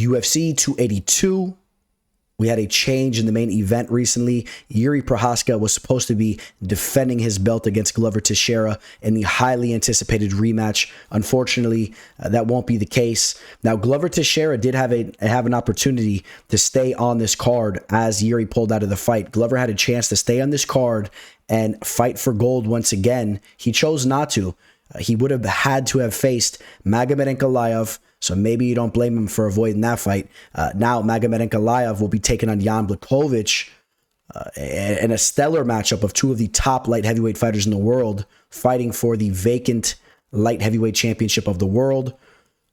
UFC 282. We had a change in the main event recently. Yuri Prochazka was supposed to be defending his belt against Glover Teixeira in the highly anticipated rematch. Unfortunately, that won't be the case. Now, Glover Teixeira did have an opportunity to stay on this card as Yuri pulled out of the fight. Glover had a chance to stay on this card and fight for gold once again. He chose not to. He would have had to have faced Magomed Ankalaev, so maybe you don't blame him for avoiding that fight. Now, Magomed Ankalaev will be taking on Jan Blachowicz in a stellar matchup of two of the top light heavyweight fighters in the world, fighting for the vacant light heavyweight championship of the world.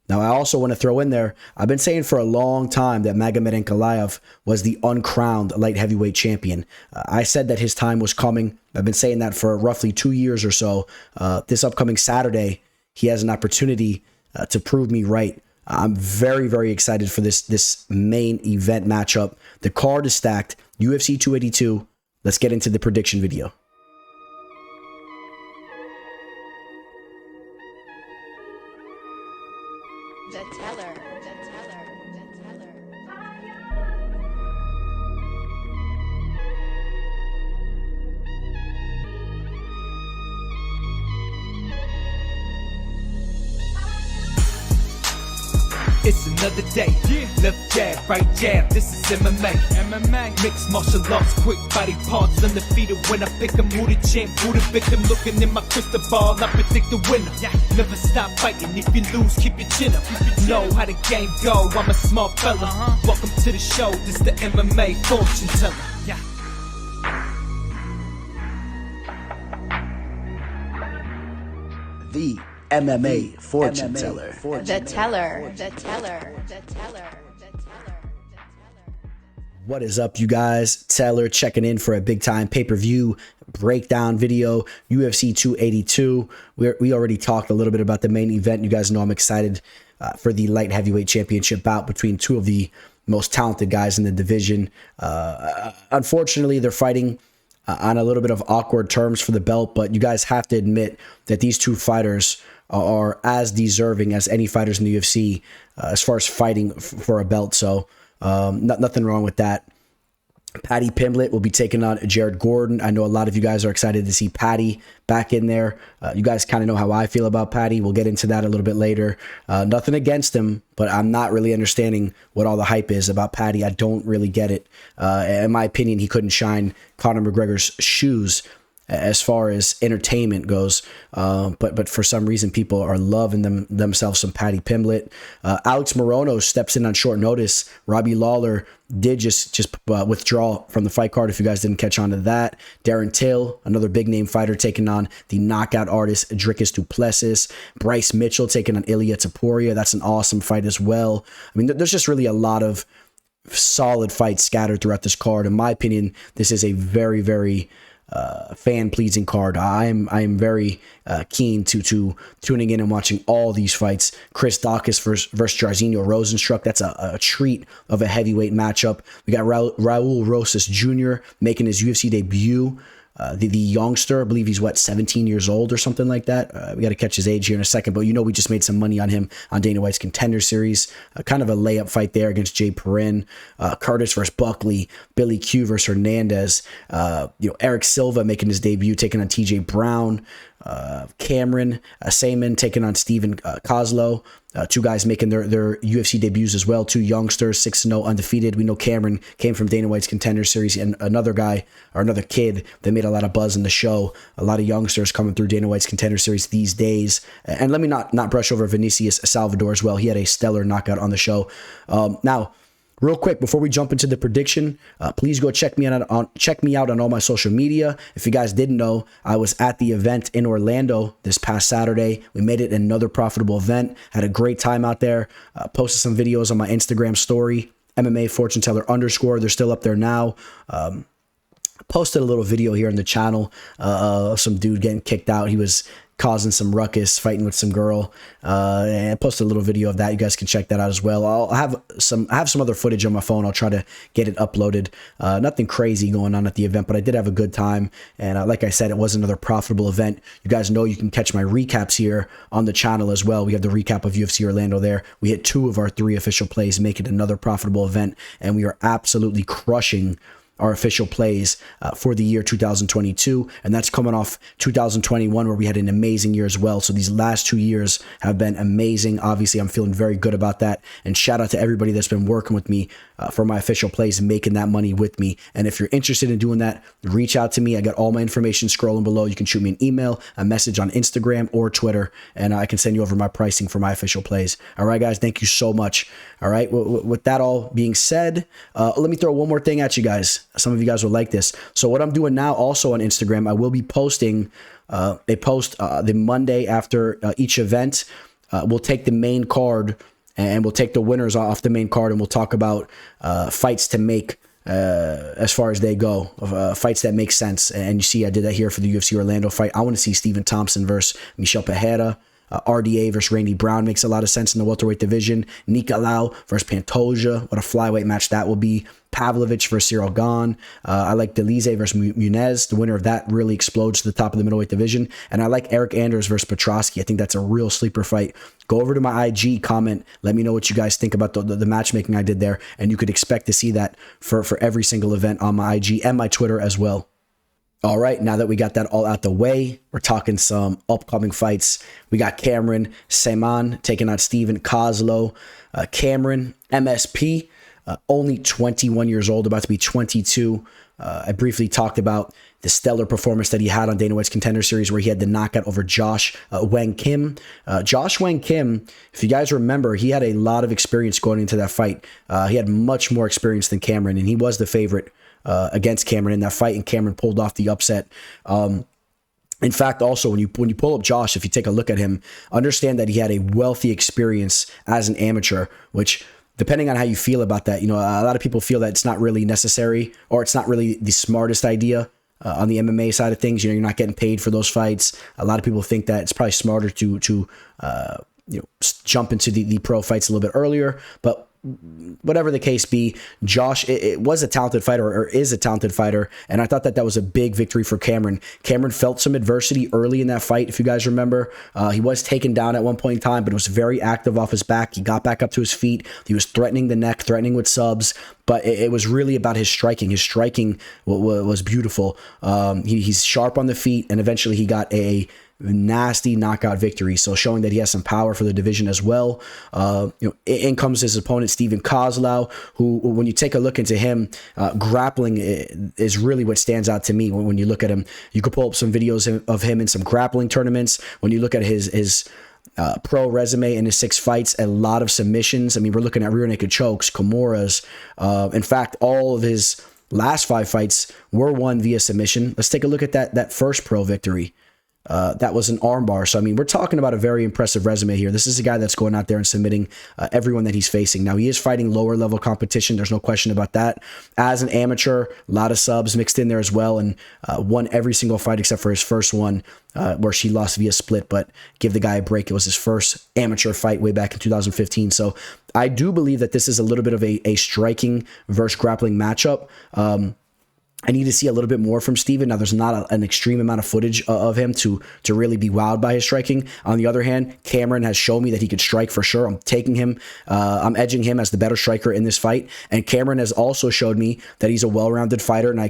Now, I also want to throw in there, I've been saying for a long time that Magomed Ankalaev was the uncrowned light heavyweight champion. I said that his time was coming. I've been saying that for roughly 2 years or so. This upcoming Saturday, he has an opportunity to prove me right. I'm very, very excited for this main event matchup. The card is stacked. UFC 282. Let's get into the prediction video. It's another day, left jab, right jab, this is MMA. Mixed martial arts, quick body parts, undefeated when I pick 'em. Who the champ, who the victim, looking in my crystal ball, I predict the winner. Never stop fighting, if you lose, keep your chin up. Know how the game go, I'm a smart fella. Welcome to the show, this the MMA fortune teller. The MMA fortune teller. The teller. What is up, you guys? Teller checking in for a big time pay-per-view breakdown video, UFC 282. We already talked a little bit about the main event. You guys know I'm excited for the light heavyweight championship bout between two of the most talented guys in the division. Unfortunately, they're fighting on a little bit of awkward terms for the belt, but you guys have to admit that these two fighters are as deserving as any fighters in the UFC as far as fighting for a belt. So nothing wrong with that. Paddy Pimblett will be taking on Jared Gordon. I know a lot of you guys are excited to see Paddy back in there. You guys kind of know how I feel about Paddy. We'll get into that a little bit later. Nothing against him, but I'm not really understanding what all the hype is about Paddy. I don't really get it. In my opinion, he couldn't shine Conor McGregor's shoes as far as entertainment goes, but for some reason people are loving themselves some Paddy Pimblett. Alex Morono steps in on short notice. Robbie Lawler did just withdraw from the fight card, if you guys didn't catch on to that. Darren Till, another big name fighter, taking on the knockout artist Dricus du Plessis. Bryce Mitchell taking on Ilia Topuria. That's an awesome fight as well. I mean, there's just really a lot of solid fights scattered throughout this card. In my opinion, this is a very, very fan-pleasing card. I am very keen to tuning in and watching all these fights. Chris Daukaus versus Jairzinho Rozenstruik. That's a treat of a heavyweight matchup. We got Raul Rosas Jr. making his UFC debut. The youngster, I believe he's 17 years old or something like that. We got to catch his age here in a second, but you know we just made some money on him on Dana White's Contender Series. Kind of a layup fight there against Perrin. Curtis versus Buckley. Billy Q versus Hernandez. Erik Silva making his debut, taking on TJ Brown. Cameron Saaiman taking on Steven Koslow. Two guys making their UFC debuts as well. Two youngsters, 6-0 undefeated. We know Cameron came from Dana White's Contender Series, and another guy or another kid that made a lot of buzz in the show. A lot of youngsters coming through Dana White's Contender Series these days. And let me not brush over Vinicius Salvador as well. He had a stellar knockout on the show. Now, real quick, before we jump into the prediction, please go check me out on all my social media. If you guys didn't know, I was at the event in Orlando this past Saturday. We made it another profitable event. Had a great time out there. Posted some videos on my Instagram story, MMA Fortune Teller _. They're still up there now. Posted a little video here on the channel of some dude getting kicked out. He was causing some ruckus, fighting with some girl. And I posted a little video of that. You guys can check that out as well. I have some other footage on my phone. I'll try to get it uploaded. Nothing crazy going on at the event, but I did have a good time. And like I said, it was another profitable event. You guys know you can catch my recaps here on the channel as well. We have the recap of UFC Orlando there. We hit 2 of our 3 official plays, make it another profitable event, and we are absolutely crushing our official plays for the year 2022, and that's coming off 2021 where we had an amazing year as well. So these last 2 years have been amazing. Obviously, I'm feeling very good about that, and shout out to everybody that's been working with me for my official plays and making that money with me. And if you're interested in doing that, reach out to me. I got all my information scrolling below. You can shoot me an email, a message on Instagram or Twitter, and I can send you over my pricing for my official plays. All right, guys, thank you so much. All right, with that all being said, let me throw one more thing at you guys. Some of you guys will like this. So what I'm doing now also on Instagram, I will be posting a post the Monday after each event. We'll take the main card and we'll take the winners off the main card, and we'll talk about fights to make as far as they go, fights that make sense. And you see I did that here for the UFC Orlando fight. I want to see Stephen Thompson versus Michel Pereira. RDA versus Randy Brown makes a lot of sense in the welterweight division. Nicolau versus Pantoja. What a flyweight match that will be. Pavlovich versus Cyril Gane. I like Delize versus Munez. The winner of that really explodes to the top of the middleweight division. And I like Erik Anders versus Petrosky. I think that's a real sleeper fight. Go over to my IG, comment. Let me know what you guys think about the matchmaking I did there. And you could expect to see that for every single event on my IG and my Twitter as well. All right, now that we got that all out the way, we're talking some upcoming fights. We got Cameron Saaiman taking on Steven Koslow. Cameron, MSP, only 21 years old, about to be 22. I briefly talked about the stellar performance that he had on Dana White's Contender Series where he had the knockout over Josh Wang Kim. Josh Wang Kim, if you guys remember, he had a lot of experience going into that fight. He had much more experience than Cameron, and he was the favorite against Cameron in that fight, and Cameron pulled off the upset. In fact, also, when you pull up Josh, if you take a look at him, understand that he had a wealthy experience as an amateur, which, depending on how you feel about that, a lot of people feel that it's not really necessary or it's not really the smartest idea on the MMA side of things. You're not getting paid for those fights. A lot of people think that it's probably smarter to jump into the pro fights a little bit earlier, but whatever the case be, Josh it was a talented fighter, or is a talented fighter, and I thought that was a big victory for Cameron. Cameron felt some adversity early in that fight, if you guys remember. He was taken down at one point in time, but it was very active off his back. He got back up to his feet. He was threatening the neck, threatening with subs, but it was really about his striking. His striking was beautiful. He's sharp on the feet, and eventually he got a nasty knockout victory, so showing that he has some power for the division as well. In comes his opponent Steven Koslow, who, when you take a look into him, grappling is really what stands out to me. When you look at him, you could pull up some videos of him in some grappling tournaments. When you look at his pro resume in his 6 fights, a lot of submissions. I mean, we're looking at rear naked chokes, Kimuras. In fact, all of his last 5 fights were won via submission. Let's take a look at that first pro victory. That was an armbar. So, I mean, we're talking about a very impressive resume here. This is a guy that's going out there and submitting everyone that he's facing. Now, he is fighting lower level competition. There's no question about that. As an amateur, a lot of subs mixed in there as well, and won every single fight except for his first one, where she lost via split. But give the guy a break. It was his first amateur fight way back in 2015. So I do believe that this is a little bit of a striking versus grappling matchup. I need to see a little bit more from Steven. Now, there's not an extreme amount of footage of him to really be wowed by his striking. On the other hand, Cameron has shown me that he could strike for sure. I'm taking him. I'm edging him as the better striker in this fight. And Cameron has also showed me that he's a well-rounded fighter, and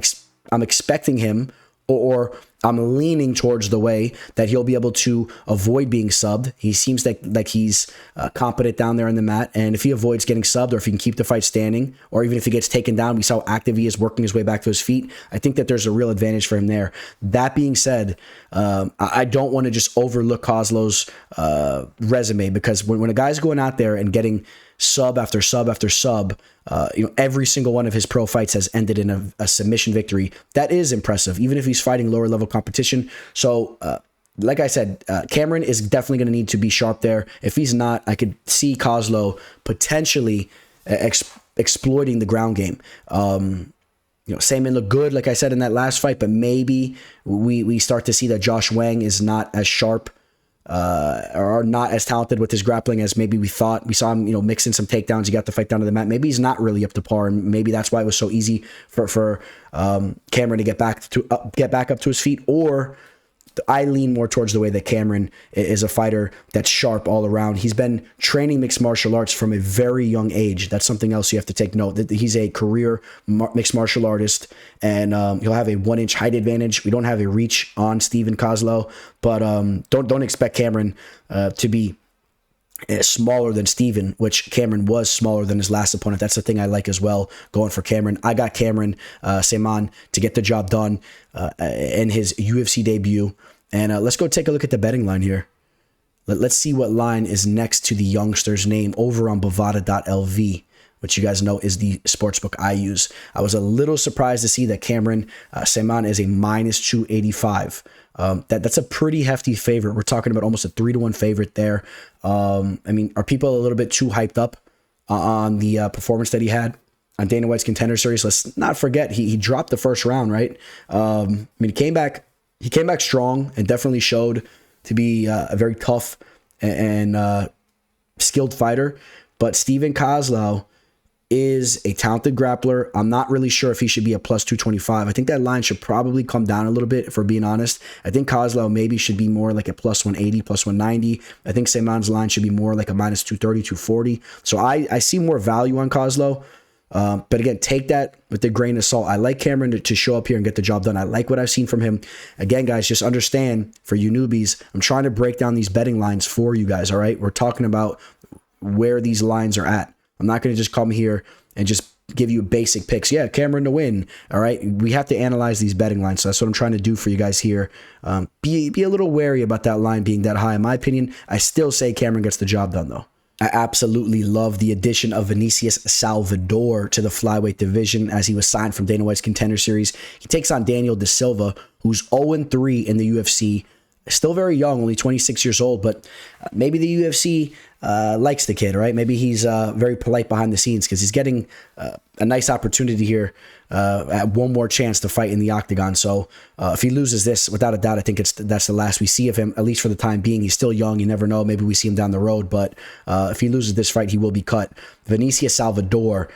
I'm expecting him, or I'm leaning towards the way that he'll be able to avoid being subbed. He seems like he's competent down there in the mat, and if he avoids getting subbed, or if he can keep the fight standing, or even if he gets taken down, we saw how active he is working his way back to his feet. I think that there's a real advantage for him there. That being said, I don't want to just overlook Koslow's resume, because when a guy's going out there and getting sub after sub after sub, every single one of his pro fights has ended in a submission victory. That is impressive, even if he's fighting lower level competition. So, like I said, Cameron is definitely going to need to be sharp there. If he's not, I could see Koslow potentially exploiting the ground game. Saaiman looked good, like I said, in that last fight, but maybe we start to see that Josh Wang is not as sharp are not as talented with his grappling as maybe we thought. We saw him, mix in some takedowns. He got the fight down to the mat. Maybe he's not really up to par, and maybe that's why it was so easy for Cameron to get back up to his feet. Or I lean more towards the way that Cameron is a fighter that's sharp all around. He's been training mixed martial arts from a very young age. That's something else you have to take note. That he's a career mixed martial artist, and he'll have a 1-inch height advantage. We don't have a reach on Steven Koslow, but don't expect Cameron to be smaller than Steven, which Cameron was smaller than his last opponent. That's the thing I like as well, going for Cameron. I got Cameron Saaiman to get the job done in his UFC debut. And let's go take a look at the betting line here. Let's see what line is next to the youngster's name over on Bovada.lv, which you guys know is the sportsbook I use. I was a little surprised to see that Cameron Saaiman is a minus 285. That's a pretty hefty favorite. We're talking about almost a 3-1 favorite there. Are people a little bit too hyped up on the performance that he had on Dana White's Contender Series? Let's not forget he dropped the first round, right? He came back strong and definitely showed to be a very tough and skilled fighter. But Steven Koslow is a talented grappler. I'm not really sure if he should be a plus 225. I think that line should probably come down a little bit, if we're being honest. I think Koslow maybe should be more like a plus 180, plus 190. I think Saaiman's line should be more like a minus 230, 240. So I see more value on Koslow. But again, take that with a grain of salt. I like Cameron to show up here and get the job done. I like what I've seen from him. Again, guys, just understand, for you newbies, I'm trying to break down these betting lines for you guys, all right? We're talking about where these lines are at. I'm not going to just come here and just give you basic picks. Yeah, Cameron to win. All right. We have to analyze these betting lines. So that's what I'm trying to do for you guys here. Be a little wary about that line being that high. In my opinion, I still say Cameron gets the job done, though. I absolutely love the addition of Vinicius Salvador to the flyweight division as he was signed from Dana White's Contender Series. He takes on Daniel Da Silva, who's 0-3 in the UFC. Still very young, only 26 years old, but maybe the UFC likes the kid, right? Maybe he's very polite behind the scenes because he's getting a nice opportunity here at one more chance to fight in the octagon. So if he loses this, without a doubt, I think that's the last we see of him, at least for the time being. He's still young. You never know. Maybe we see him down the road, but if he loses this fight, he will be cut. Vinicius Salvador,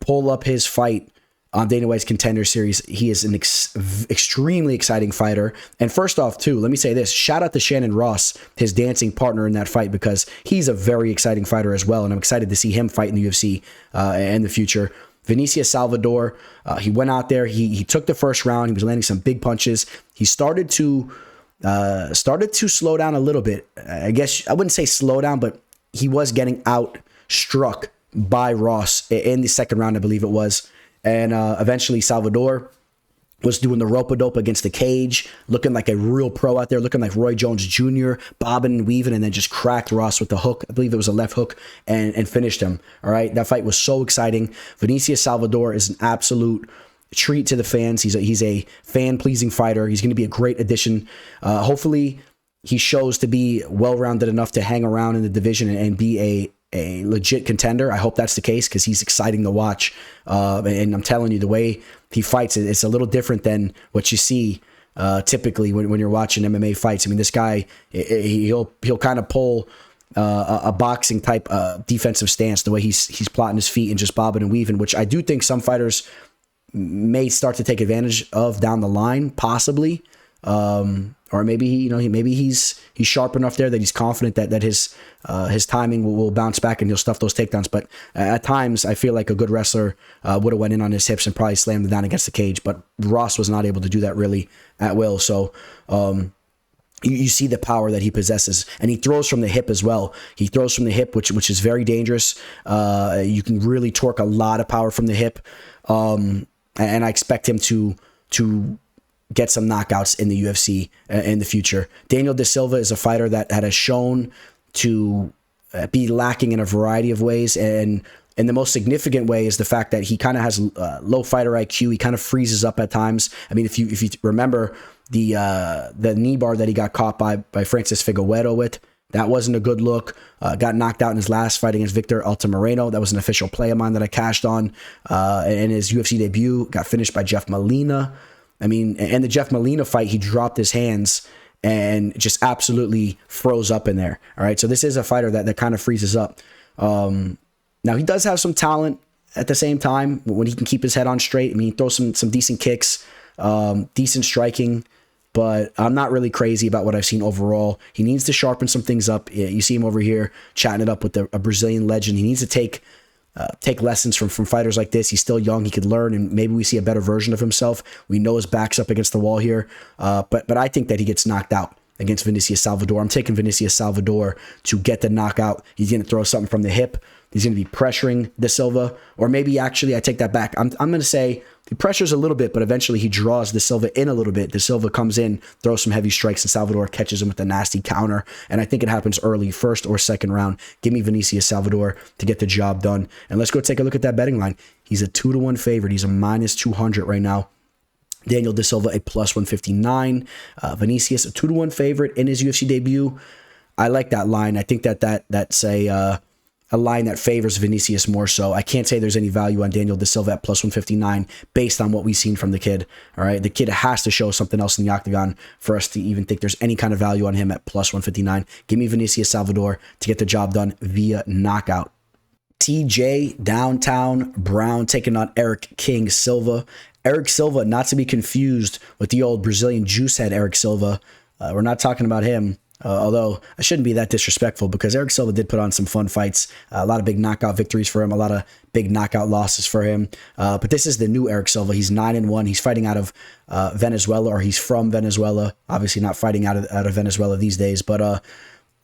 pull up his fight on Dana White's Contender Series. He is an extremely exciting fighter. And first off, too, let me say this. Shout out to Shannon Ross, his dancing partner in that fight, because he's a very exciting fighter as well. And I'm excited to see him fight in the UFC in the future. Vinicius Salvador, he went out there. He took the first round. He was landing some big punches. He started to slow down a little bit. I guess I wouldn't say slow down, but he was getting outstruck by Ross in the second round, I believe it was. And eventually Salvador was doing the rope-a-dope against the cage, looking like a real pro out there, looking like Roy Jones Jr., bobbing and weaving, and then just cracked Ross with the hook. I believe it was a left hook, and finished him. All right, that fight was so exciting. Vinicius Salvador is an absolute treat to the fans. He's a fan-pleasing fighter. He's going to be a great addition. Hopefully, he shows to be well-rounded enough to hang around in the division and be a legit contender. I hope that's the case because he's exciting to watch. And I'm telling you, the way he fights, it's a little different than what you see typically when you're watching MMA fights. I mean, this guy, he'll kind of pull a boxing type defensive stance, the way he's plotting his feet and just bobbing and weaving, which I do think some fighters may start to take advantage of down the line, possibly. Or maybe maybe he's sharp enough there that he's confident that his timing will bounce back and he'll stuff those takedowns. But at times, I feel like a good wrestler would have went in on his hips and probably slammed him down against the cage. But Ross was not able to do that really at will. So you see the power that he possesses, and he throws from the hip as well. He throws from the hip, which is very dangerous. You can really torque a lot of power from the hip, and I expect him to get some knockouts in the UFC in the future. Daniel Da Silva is a fighter that has shown to be lacking in a variety of ways, and the most significant way is the fact that he kind of has low fighter IQ. He kind of freezes up at times. I mean, if you remember the knee bar that he got caught by Francis Figueiredo with, that wasn't a good look. Got knocked out in his last fight against Victor Altamirano. That was an official play of mine that I cashed on. In his UFC debut, got finished by Jeff Molina. I mean, and the Jeff Molina fight, he dropped his hands and just absolutely froze up in there. All right, so this is a fighter that kind of freezes up. Now, he does have some talent at the same time when he can keep his head on straight. I mean, he throws some decent kicks, decent striking, but I'm not really crazy about what I've seen overall. He needs to sharpen some things up. You see him over here chatting it up with a Brazilian legend. He needs to take lessons from fighters like this. He's still young. He could learn, and maybe we see a better version of himself. We know his back's up against the wall here, but I think that he gets knocked out against Vinicius Salvador. I'm taking Vinicius Salvador to get the knockout. He's going to throw something from the hip. He's going to be pressuring De Silva, or maybe actually I take that back. I'm going to say he pressures a little bit, but eventually he draws De Silva in a little bit. De Silva comes in, throws some heavy strikes, and Salvador catches him with a nasty counter. And I think it happens early, first or second round. Give me Vinicius Salvador to get the job done. And let's go take a look at that betting line. He's a 2-1 favorite. He's a minus 200 right now. Daniel De Silva, a plus 159. Vinicius, a 2-1 favorite in his UFC debut. I like that line. I think that's a line that favors Vinicius more so. I can't say there's any value on Daniel De Silva at plus 159 based on what we've seen from the kid. All right, the kid has to show something else in the octagon for us to even think there's any kind of value on him at plus 159. Give me Vinicius Salvador to get the job done via knockout. TJ Downtown Brown taking on Erik King Silva. Erik Silva, not to be confused with the old Brazilian juice head Erik Silva. We're not talking about him. Although I shouldn't be that disrespectful, because Erik Silva did put on some fun fights, a lot of big knockout victories for him, a lot of big knockout losses for him. But this is the new Erik Silva. He's 9-1. He's fighting out of Venezuela, or he's from Venezuela. Obviously not fighting out of Venezuela these days. But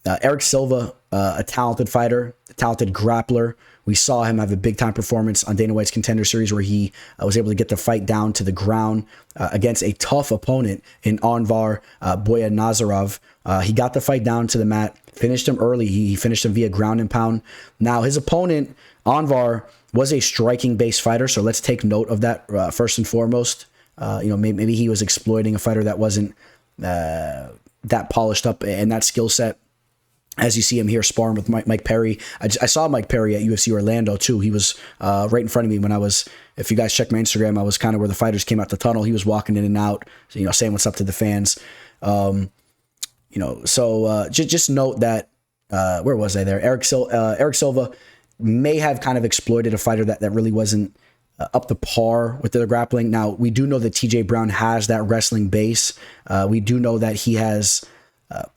Erik Silva, a talented fighter, a talented grappler. We saw him have a big-time performance on Dana White's Contender Series, where he was able to get the fight down to the ground against a tough opponent in Anvar Boyanazarov. He got the fight down to the mat, finished him early. He finished him via ground and pound. Now, his opponent, Anvar, was a striking-based fighter, so let's take note of that first and foremost. Maybe he was exploiting a fighter that wasn't that polished up in that skill set. As you see him here sparring with Mike Perry. I saw Mike Perry at UFC Orlando too. He was right in front of me when I was, if you guys check my Instagram, I was kind of where the fighters came out the tunnel. He was walking in and out, saying what's up to the fans. Just note that, where was I there? Erik Silva may have kind of exploited a fighter that really wasn't up to par with their grappling. Now, we do know that TJ Brown has that wrestling base. We do know that he has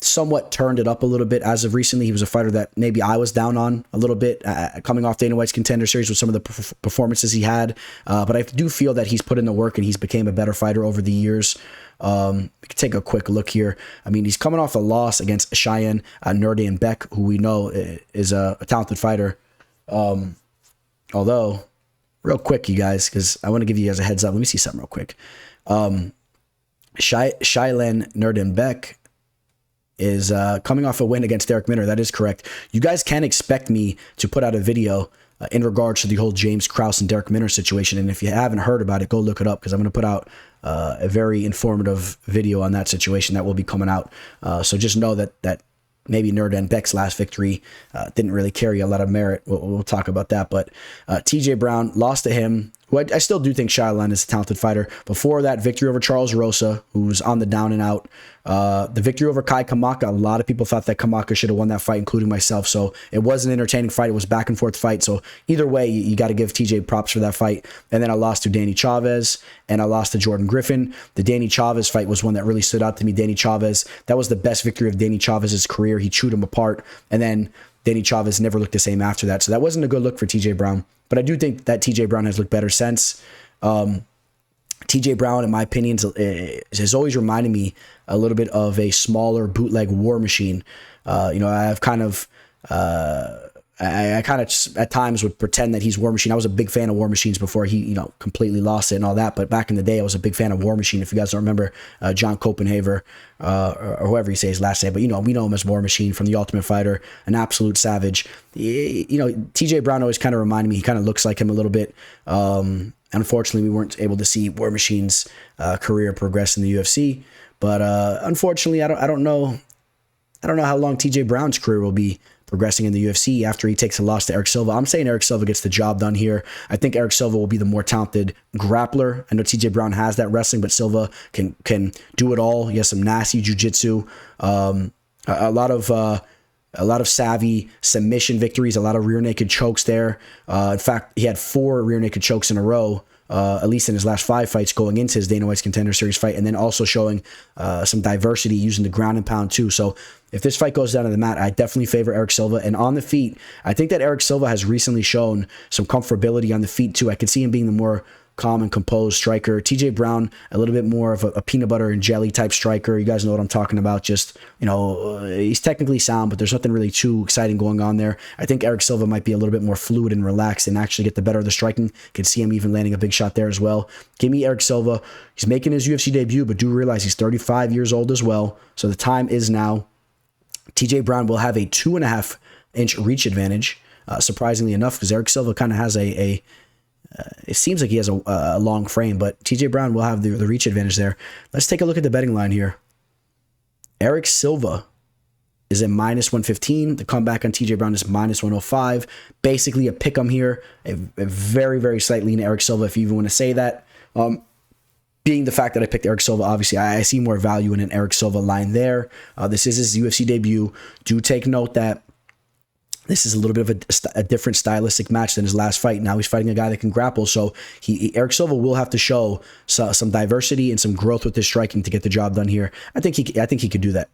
somewhat turned it up a little bit as of recently. He was a fighter that maybe I was down on a little bit coming off Dana White's Contender Series with some of the performances he had. But I do feel that he's put in the work and he's became a better fighter over the years. We can take a quick look here. I mean, he's coming off a loss against Cheyenne Nurdian-Beck, who we know is a talented fighter. Although, real quick, you guys, because I want to give you guys a heads up. Let me see something real quick. Cheyenne Nurdian-Beck is coming off a win against Derek Minner. That is correct. You guys can expect me to put out a video in regards to the whole James Krause and Derek Minner situation. And if you haven't heard about it, go look it up, because I'm going to put out a very informative video on that situation that will be coming out. So just know that maybe Nurdian-Beck's last victory didn't really carry a lot of merit. We'll talk about that. But TJ Brown lost to him, who I still do think Cheyenne is a talented fighter. Before that, victory over Charles Rosa, who's on the down and out. The victory over Kai Kamaka, a lot of people thought that Kamaka should have won that fight, including myself. So it was an entertaining fight. It was back and forth fight. So either way, you got to give TJ props for that fight. And then I lost to Danny Chavez, and I lost to Jordan Griffin. The Danny Chavez fight was one that really stood out to me. Danny Chavez, that was the best victory of Danny Chavez's career. He chewed him apart. And then Danny Chavez never looked the same after that. So that wasn't a good look for TJ Brown. But I do think that TJ Brown has looked better since. TJ Brown, in my opinion, has always reminded me a little bit of a smaller bootleg War Machine. I've kind of, I kind of at times would pretend that he's War Machine. I was a big fan of War Machines before he, completely lost it and all that. But back in the day, I was a big fan of War Machine. If you guys don't remember John Copenhaver, or whoever you say his last name, but we know him as War Machine from The Ultimate Fighter, an absolute savage. TJ Brown always kind of reminded me. He kind of looks like him a little bit. Unfortunately, we weren't able to see War Machine's career progress in the UFC. But unfortunately, I don't know how long TJ Brown's career will be progressing in the UFC after he takes a loss to Erik Silva. I'm saying Erik Silva gets the job done here. I think Erik Silva will be the more talented grappler. I know TJ Brown has that wrestling, but Silva can do it all. He has some nasty jiu-jitsu, a lot of savvy submission victories, a lot of rear naked chokes there. In fact, he had 4 rear naked chokes in a row, at least in his last 5 fights going into his Dana White's Contender Series fight, and then also showing some diversity using the ground and pound too. So if this fight goes down to the mat, I definitely favor Erik Silva. And on the feet, I think that Erik Silva has recently shown some comfortability on the feet too. I could see him being the more calm and composed striker. TJ Brown, a little bit more of a peanut butter and jelly type striker. You guys know what I'm talking about. Just, he's technically sound, but there's nothing really too exciting going on there. I think Erik Silva might be a little bit more fluid and relaxed and actually get the better of the striking. Could see him even landing a big shot there as well. Give me Erik Silva. He's making his UFC debut, but do realize he's 35 years old as well. So the time is now. TJ Brown will have a 2.5-inch reach advantage, surprisingly enough, because Erik Silva kind of has it seems like he has a long frame, but TJ Brown will have the reach advantage there. Let's take a look at the betting line here. Erik Silva is at -115. The comeback on TJ Brown is -105. Basically a pick 'em here. A very, very slight lean to Erik Silva, if you even want to say that. Being the fact that I picked Erik Silva, obviously I see more value in an Erik Silva line there. This is his UFC debut. Do take note that this is a little bit of a different stylistic match than his last fight. Now he's fighting a guy that can grapple, so Erik Silva will have to show some diversity and some growth with his striking to get the job done here. I think he could do that.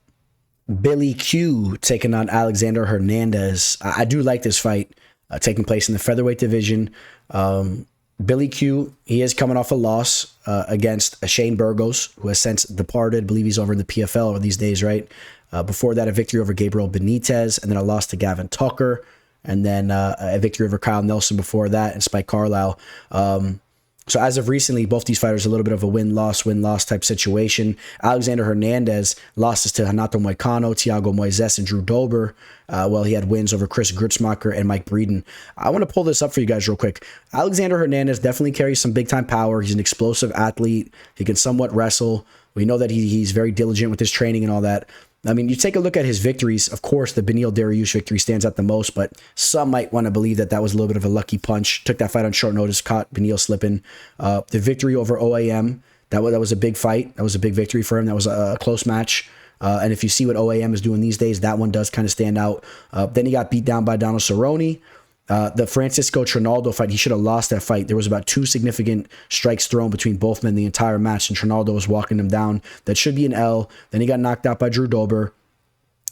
Billy Q taking on Alexander Hernandez. I do like this fight taking place in the featherweight division. Billy Q, he is coming off a loss against Shane Burgos, who has since departed. I believe he's over in the PFL these days, right? Before that, a victory over Gabriel Benitez, and then a loss to Gavin Tucker, and then a victory over Kyle Nelson before that, and Spike Carlisle. So as of recently, both these fighters a little bit of a win-loss type situation. Alexander Hernandez losses to Renato Moicano, Thiago Moises, and Drew Dober. While he had wins over Chris Grutzmacher and Mike Breeden. I want to pull this up for you guys real quick. Alexander Hernandez definitely carries some big-time power. He's an explosive athlete. He can somewhat wrestle. We know that he's very diligent with his training and all that. I mean, you take a look at his victories. Of course, the Beneil Dariush victory stands out the most, but some might want to believe that was a little bit of a lucky punch. Took that fight on short notice, caught Beneil slipping. The victory over OAM, that was a big fight. That was a big victory for him. That was a close match. And if you see what OAM is doing these days, that one does kind of stand out. Then he got beat down by Donald Cerrone. The Francisco Trinaldo fight, he should have lost that fight. There was about 2 significant strikes thrown between both men the entire match, and Trinaldo was walking him down. That should be an L. Then he got knocked out by Drew Dober.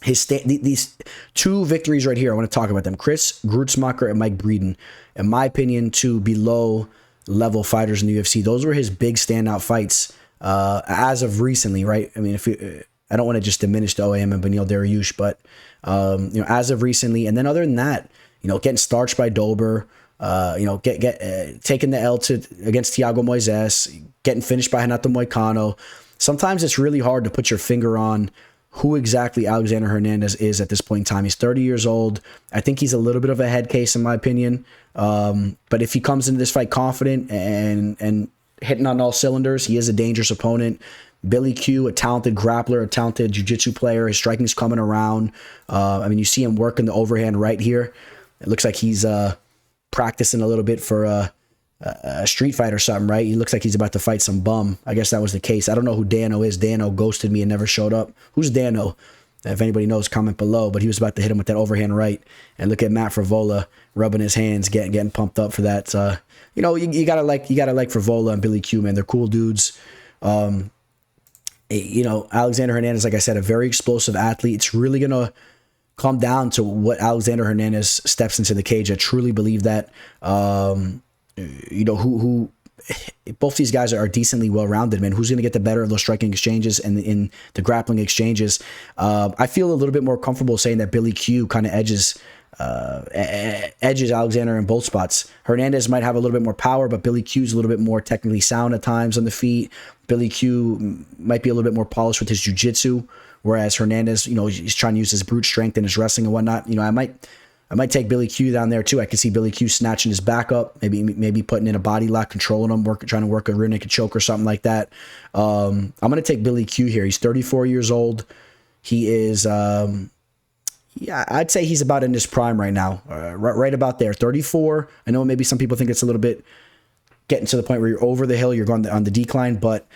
These 2 victories right here, I want to talk about them. Chris Grutzmacher and Mike Breeden, in my opinion, 2 below-level fighters in the UFC. Those were his big standout fights as of recently, right? I mean, I don't want to just diminish the OAM and Beneil Dariush, but as of recently, and then other than that, getting starched by Dober, taking the L against Thiago Moises, getting finished by Renato Moicano. Sometimes it's really hard to put your finger on who exactly Alexander Hernandez is at this point in time. He's 30 years old. I think he's a little bit of a head case in my opinion. But if he comes into this fight confident and hitting on all cylinders, he is a dangerous opponent. Billy Q, a talented grappler, a talented jiu-jitsu player. His striking's coming around. You see him working the overhand right here. It looks like he's practicing a little bit for a street fight or something, right? He looks like he's about to fight some bum. I guess that was the case. I don't know who Dano is. Dano ghosted me and never showed up. Who's Dano? If anybody knows, comment below. But he was about to hit him with that overhand right. And look at Matt Frivola rubbing his hands, getting pumped up for that. You gotta like Frivola and Billy Q, man. They're cool dudes. Alexander Hernandez, like I said, a very explosive athlete. It's really gonna come down to what Alexander Hernandez steps into the cage. I truly believe that. Who both these guys are decently well-rounded, man. Who's going to get the better of those striking exchanges and in the grappling exchanges? I feel a little bit more comfortable saying that Billy Q kind of edges Alexander in both spots. Hernandez might have a little bit more power, but Billy Q's a little bit more technically sound at times on the feet. Billy Q might be a little bit more polished with his jiu-jitsu, whereas Hernandez, he's trying to use his brute strength and his wrestling and whatnot. I might take Billy Q down there too. I could see Billy Q snatching his back up, maybe putting in a body lock, controlling him, trying to work a rear naked choke or something like that. I'm going to take Billy Q here. He's 34 years old. He is, Yeah, I'd say he's about in his prime right now, right about there, 34. I know maybe some people think it's a little bit getting to the point where you're over the hill, you're going on the decline, but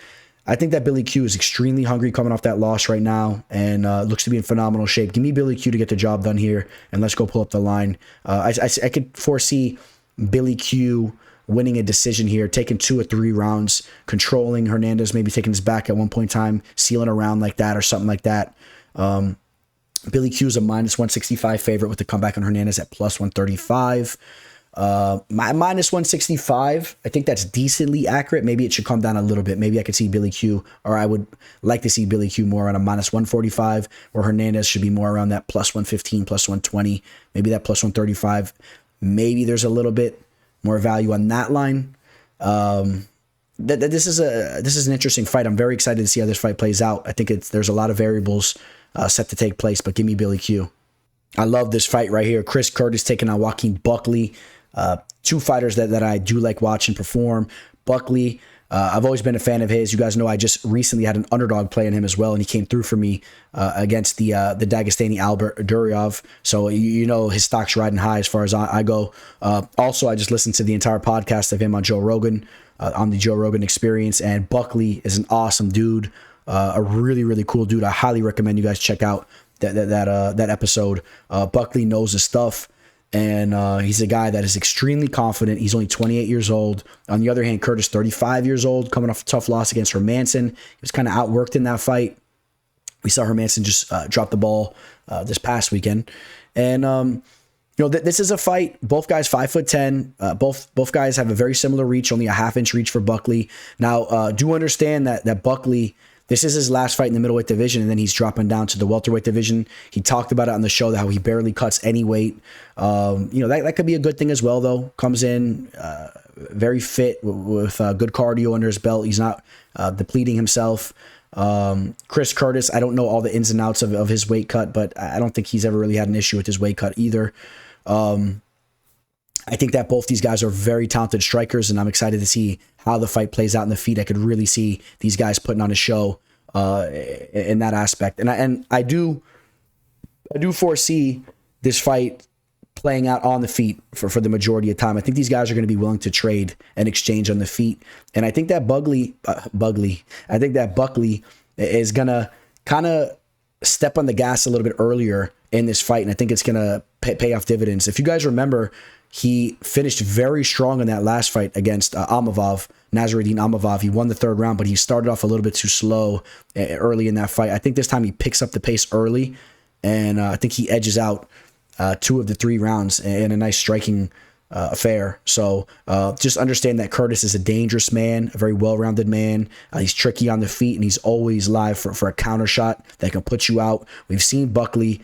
I think that Billy Q is extremely hungry coming off that loss right now and looks to be in phenomenal shape. Give me Billy Q to get the job done here, and let's go pull up the line. I could foresee Billy Q winning a decision here, taking 2 or 3 rounds, controlling Hernandez, maybe taking his back at one point in time, sealing a round like that or something like that. Billy Q is a minus 165 favorite with the comeback on Hernandez at plus 135. Minus 165, I think that's decently accurate. Maybe it should come down a little bit. Maybe I could see Billy Q, or I would like to see Billy Q more on a minus 145, or Hernandez should be more around that plus 115, plus 120, maybe that plus 135. Maybe there's a little bit more value on that line. This is an interesting fight. I'm very excited to see how this fight plays out. I think there's a lot of variables set to take place, but give me Billy Q. I love this fight right here. Chris Curtis taking on Joaquin Buckley. 2 fighters that I do like watching perform. Buckley, I've always been a fan of his. You guys know I just recently had an underdog play on him as well, and he came through for me against the Dagestani Albert Duryov. So you know his stock's riding high as far as I go. Also, I just listened to the entire podcast of him on Joe Rogan, on the Joe Rogan Experience, and Buckley is an awesome dude. A really, really cool dude. I highly recommend you guys check out that episode. Buckley knows his stuff, and he's a guy that is extremely confident. He's only 28 years old. On the other hand, Curtis, 35 years old, coming off a tough loss against Hermanson. He was kind of outworked in that fight. We saw Hermanson just drop the ball this past weekend, and this is a fight. Both guys 5'10". Both guys have a very similar reach, only a half-inch reach for Buckley. Now, do understand that Buckley, this is his last fight in the middleweight division, and then he's dropping down to the welterweight division. He talked about it on the show, how he barely cuts any weight. That could be a good thing as well, though. Comes in very fit with good cardio under his belt. He's not depleting himself. Chris Curtis, I don't know all the ins and outs of his weight cut, but I don't think he's ever really had an issue with his weight cut either. I think that both these guys are very talented strikers, and I'm excited to see how the fight plays out in the feet. I could really see these guys putting on a show in that aspect, and I do foresee this fight playing out on the feet for the majority of time. I think these guys are going to be willing to trade and exchange on the feet, and I think that Buckley is going to kind of step on the gas a little bit earlier in this fight, and I think it's going to pay off dividends. If you guys remember, he finished very strong in that last fight against Nasruddin Amavov. He won the 3rd round, but he started off a little bit too slow early in that fight. I think this time he picks up the pace early, and I think he edges out 2 of the 3 rounds in a nice striking affair. So just understand that Curtis is a dangerous man, a very well-rounded man. He's tricky on the feet, and he's always live for a counter shot that can put you out. We've seen Buckley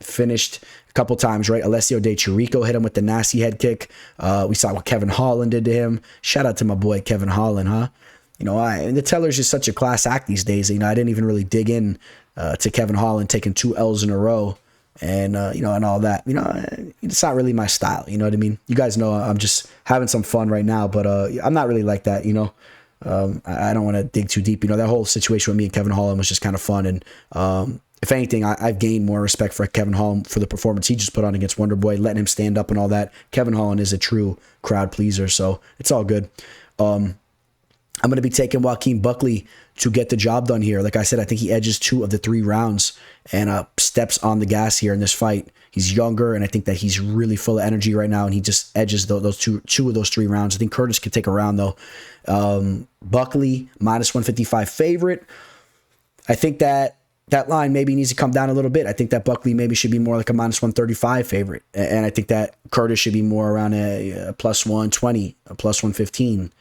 finished a couple times, right? Alessio De Chirico hit him with the nasty head kick. We saw what Kevin Holland did to him. Shout out to my boy Kevin Holland, huh? The teller's just such a class act these days. I didn't even really dig in to Kevin Holland taking 2 L's in a row. And, and all that, it's not really my style. You know what I mean? You guys know I'm just having some fun right now, but I'm not really like that, I don't want to dig too deep. That whole situation with me and Kevin Holland was just kind of fun. And if anything, I've gained more respect for Kevin Holland for the performance he just put on against Wonder Boy, letting him stand up and all that. Kevin Holland is a true crowd pleaser, so it's all good. I'm going to be taking Joaquin Buckley to get the job done here. Like I said, I think he edges 2 of the 3 rounds and steps on the gas here in this fight. He's younger, and I think that he's really full of energy right now, and he just edges those two of those 3 rounds. I think Curtis could take a round, though. Buckley, minus 155 favorite. I think that line maybe needs to come down a little bit. I think that Buckley maybe should be more like a minus 135 favorite, and I think that Curtis should be more around a plus 120, a plus 115.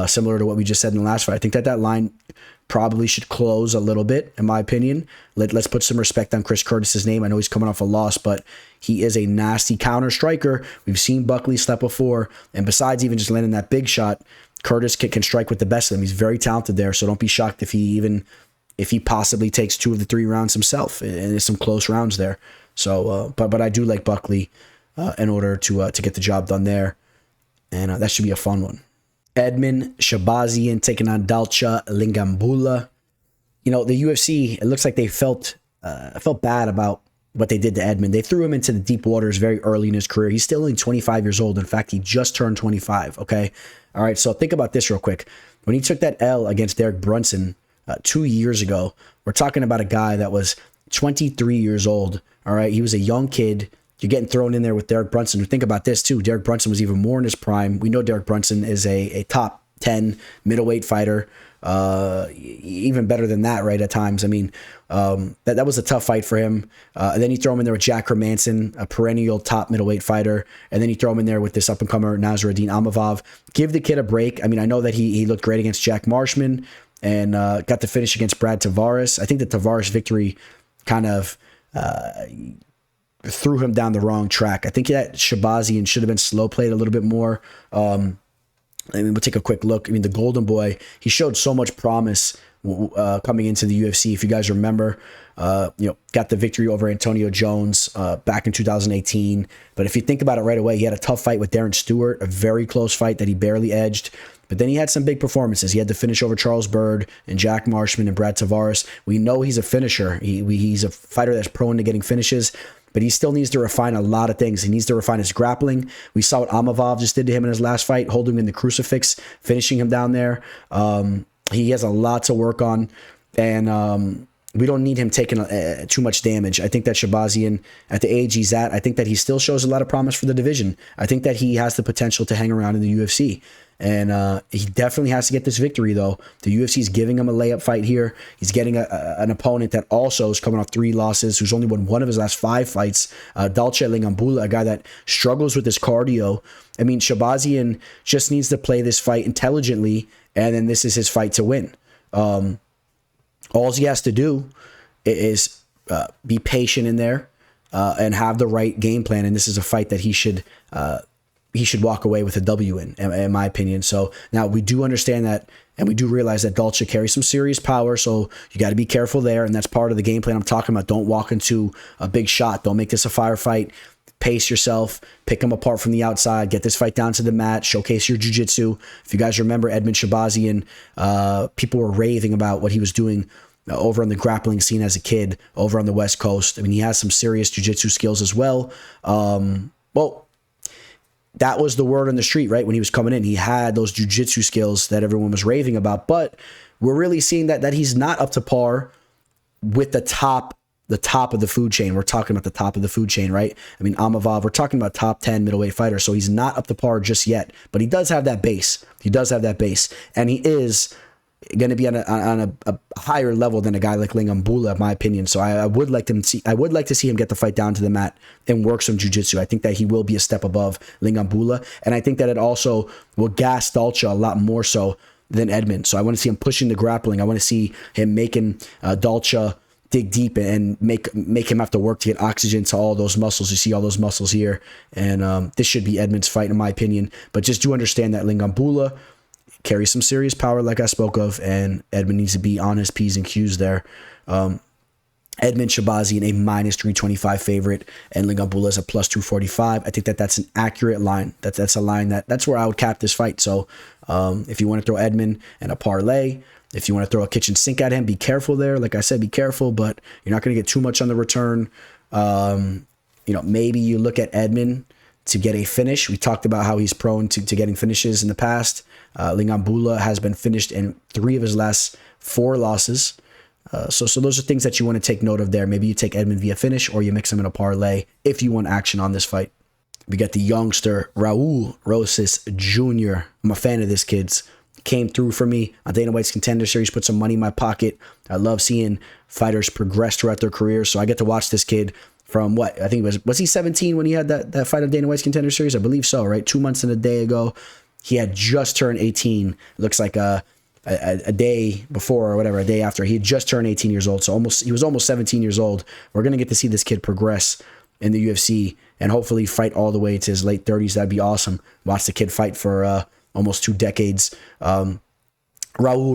Similar to what we just said in the last fight. I think that line probably should close a little bit, in my opinion. Let's put some respect on Chris Curtis's name. I know he's coming off a loss, but he is a nasty counter striker. We've seen Buckley step before, and besides even just landing that big shot, Curtis can strike with the best of them. He's very talented there, so don't be shocked if he possibly takes 2 of the 3 rounds himself, and there's some close rounds there. So, but I do like Buckley in order to get the job done there, and that should be a fun one. Edmen, Shahbazyan taking on Dalcha, Lungiambula. The UFC, it looks like they felt bad about what they did to Edmen. They threw him into the deep waters very early in his career. He's still only 25 years old. In fact, he just turned 25, okay? All right, so think about this real quick. When he took that L against Derek Brunson 2 years ago, we're talking about a guy that was 23 years old, all right? He was a young kid. You're getting thrown in there with Derek Brunson. Think about this, too. Derek Brunson was even more in his prime. We know Derek Brunson is a top 10 middleweight fighter, even better than that, right, at times. I mean, that was a tough fight for him. And then you throw him in there with Jack Hermanson, a perennial top middleweight fighter. And then you throw him in there with this up-and-comer Nasruddin Amavov. Give the kid a break. I mean, I know that he looked great against Jack Marshman and got the finish against Brad Tavares. I think the Tavares victory kind of threw him down the wrong track. I think that Shahbazyan should have been slow played a little bit more. I mean, we'll take a quick look. I mean, the Golden Boy, he showed so much promise coming into the UFC. If you guys remember, got the victory over Antonio Jones back in 2018. But if you think about it right away, he had a tough fight with Darren Stewart, a very close fight that he barely edged. But then he had some big performances. He had the finish over Charles Byrd and Jack Marshman and Brad Tavares. We know he's a finisher. He's a fighter that's prone to getting finishes. But he still needs to refine a lot of things. He needs to refine his grappling. We saw what Amavov just did to him in his last fight, holding him in the crucifix, finishing him down there. He has a lot to work on, and we don't need him taking too much damage. I think that Shahbazyan, at the age he's at, I think that he still shows a lot of promise for the division. I think that he has the potential to hang around in the UFC. And he definitely has to get this victory, though. The UFC is giving him a layup fight here. He's getting an opponent that also is coming off 3 losses, who's only won 1 of his last 5 fights. Dalcha Lungiambula, a guy that struggles with his cardio. I mean, Shahbazyan just needs to play this fight intelligently, and then this is his fight to win. All he has to do is be patient in there and have the right game plan, and this is a fight that he should walk away with a W in my opinion. So now we do understand that, and we do realize that Dalcha carries some serious power, so you got to be careful there, and that's part of the game plan I'm talking about. Don't walk into a big shot. Don't make this a firefight. Pace yourself, pick him apart from the outside, get this fight down to the mat, showcase your jiu-jitsu. If you guys remember Edmen Shahbazyan, people were raving about what he was doing over on the grappling scene as a kid over on the West Coast. I mean, he has some serious jiu-jitsu skills as well. That was the word on the street, right? When he was coming in, he had those jiu-jitsu skills that everyone was raving about, but we're really seeing that he's not up to par with the top of the food chain. We're talking about the top of the food chain, right? I mean, Amavov, we're talking about top 10 middleweight fighter, so he's not up to par just yet, but he does have that base. And he is going to be on a higher level than a guy like Lungiambula, in my opinion. So I would like to see him get the fight down to the mat and work some jiu-jitsu. I think that he will be a step above Lungiambula, and I think that it also will gas Dalcha a lot more so than Edmen. So I want to see him pushing the grappling. I want to see him making Dalcha dig deep and make him have to work to get oxygen to all those muscles. You see all those muscles here, and this should be Edmen's fight in my opinion. But just do understand that Lungiambula carries some serious power, like I spoke of, and Edmen needs to be on his P's and Q's there. Edmen Shahbazyan, a -325 favorite, and Lungiambula is a +245. I think that's an accurate line. That's a line that's where I would cap this fight. So if you want to throw Edmen and a parlay, if you want to throw a kitchen sink at him, be careful there. Like I said, be careful, but you're not going to get too much on the return. Maybe you look at Edmen to get a finish. We talked about how he's prone to getting finishes in the past. Lungiambula has been finished in 3 of his last 4 losses. So those are things that you want to take note of there. Maybe you take Edmen via finish, or you mix him in a parlay if you want action on this fight. We got the youngster Raul Rosas Jr. I'm a fan of this kid's. Came through for me on Dana White's Contender Series, put some money in my pocket. I love seeing fighters progress throughout their careers, so I get to watch this kid from what I think was he 17 when he had that fight on Dana White's Contender Series? I believe so, right? 2 months and a day ago. He had just turned 18. Looks like a day before or whatever, a day after. He had just turned 18 years old, so he was almost 17 years old. We're going to get to see this kid progress in the UFC and hopefully fight all the way to his late 30s. That'd be awesome. Watch the kid fight for almost 2 decades. Raul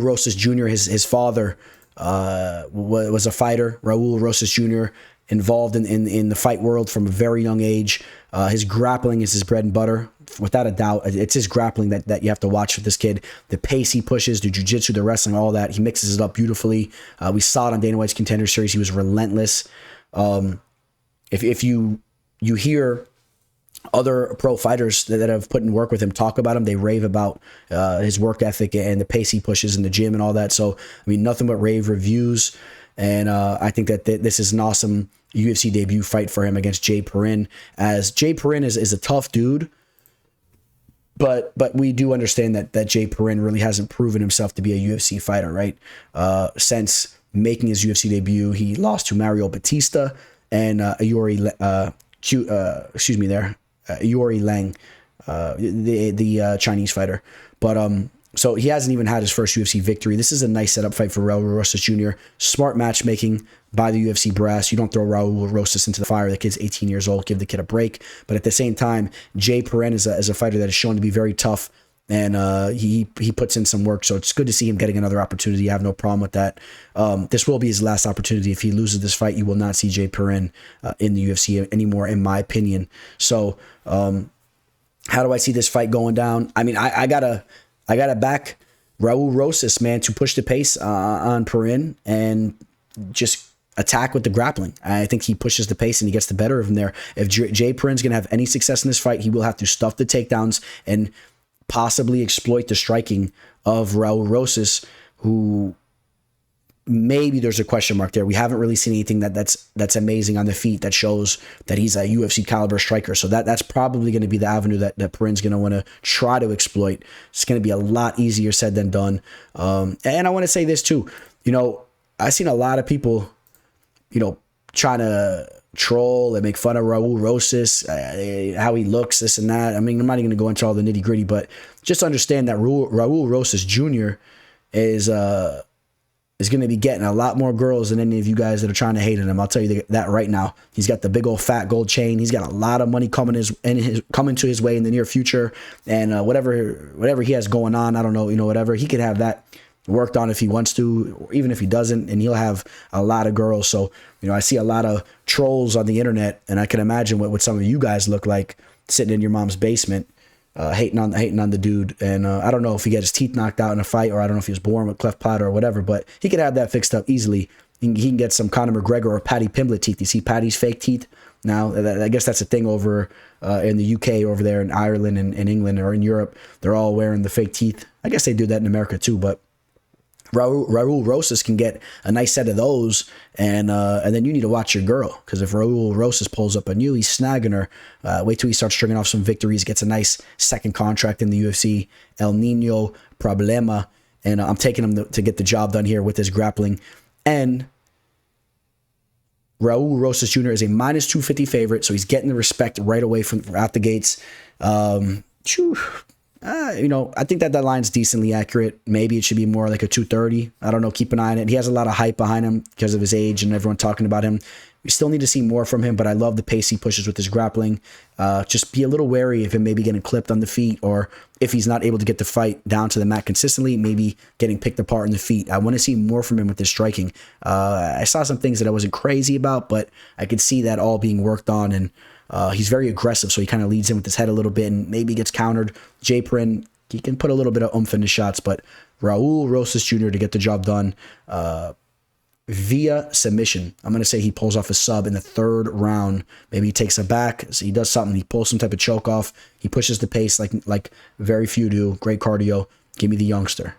Rosas Jr., his father was a fighter. Raul Rosas Jr. involved in the fight world from a very young age. His grappling is his bread and butter, without a doubt. It's his grappling that you have to watch with this kid. The pace he pushes, the jiu-jitsu, the wrestling, all that. He mixes it up beautifully. We saw it on Dana White's Contender Series. He was relentless. if you hear other pro fighters that have put in work with him talk about him, they rave about his work ethic and the pace he pushes in the gym and all that. So, I mean, nothing but rave reviews. And I think that this is an awesome UFC debut fight for him against Jay Perrin, as Jay Perrin is a tough dude. But we do understand that Jay Perrin really hasn't proven himself to be a UFC fighter, right? Since making his UFC debut, he lost to Mario Batista and Yuri Lang, the Chinese fighter. But so he hasn't even had his first UFC victory. This is a nice setup fight for Raul Rosas Jr. Smart matchmaking by the UFC brass. You don't throw Raul Rosas into the fire. The kid's 18 years old. Give the kid a break. But at the same time, Jay Perrin is a fighter that is shown to be very tough, and he puts in some work. So it's good to see him getting another opportunity. I have no problem with that. This will be his last opportunity. If he loses this fight, you will not see Jay Perrin in the UFC anymore, in my opinion. So how do I see this fight going down? I mean, I gotta back Raul Rosas, man, to push the pace on Perrin and just attack with the grappling. I think he pushes the pace and he gets the better of him there. If Jay Perrin's going to have any success in this fight, he will have to stuff the takedowns and possibly exploit the striking of Raul Rosas, who maybe there's a question mark there. We haven't really seen anything that's amazing on the feet that shows that he's a UFC caliber striker. So that's probably going to be the avenue that Perrin's going to want to try to exploit. It's going to be a lot easier said than done. And I want to say this too. You know, I've seen a lot of people, you know, trying to troll and make fun of Raul Rosas, how he looks, this and that. I mean, I'm not even going to go into all the nitty gritty, but just understand that Raul Rosas Jr. is going to be getting a lot more girls than any of you guys that are trying to hate on him. I'll tell you that right now. He's got the big old fat gold chain. He's got a lot of money coming to his way in the near future, and whatever he has going on, I don't know, whatever, he could have that worked on if he wants to, or even if he doesn't, and he'll have a lot of girls. So, I see a lot of trolls on the internet, and I can imagine what some of you guys look like sitting in your mom's basement, hating on the dude. And I don't know if he got his teeth knocked out in a fight, or I don't know if he was born with cleft palate or whatever, but he could have that fixed up easily. He can get some Conor McGregor or Paddy Pimblett teeth. You see Paddy's fake teeth now? I guess that's a thing over in the UK, over there in Ireland and in England or in Europe. They're all wearing the fake teeth. I guess they do that in America too, but Raul Rosas can get a nice set of those, and then you need to watch your girl, because if Raul Rosas pulls up on you, he's snagging her. Wait till he starts stringing off some victories, gets a nice second contract in the UFC. El Nino Problema, and I'm taking him to get the job done here with his grappling. And Raul Rosas Jr. is a minus 250 favorite, so he's getting the respect right away from out the gates. I think that line's decently accurate. Maybe it should be more like a 230. I don't know. Keep an eye on it. He has a lot of hype behind him because of his age and everyone talking about him. We still need to see more from him, but I love the pace he pushes with his grappling. Just be a little wary of him maybe getting clipped on the feet, or if he's not able to get the fight down to the mat consistently, maybe getting picked apart in the feet. I want to see more from him with his striking. I saw some things that I wasn't crazy about, but I could see that all being worked on, and he's very aggressive, so he kind of leads in with his head a little bit and maybe gets countered. Jay Perrin, he can put a little bit of oomph in his shots, but Raul Rosas Jr. to get the job done via submission. I'm going to say he pulls off a sub in the third round. Maybe he takes it back, so he does something. He pulls some type of choke off. He pushes the pace like very few do. Great cardio. Give me the youngster.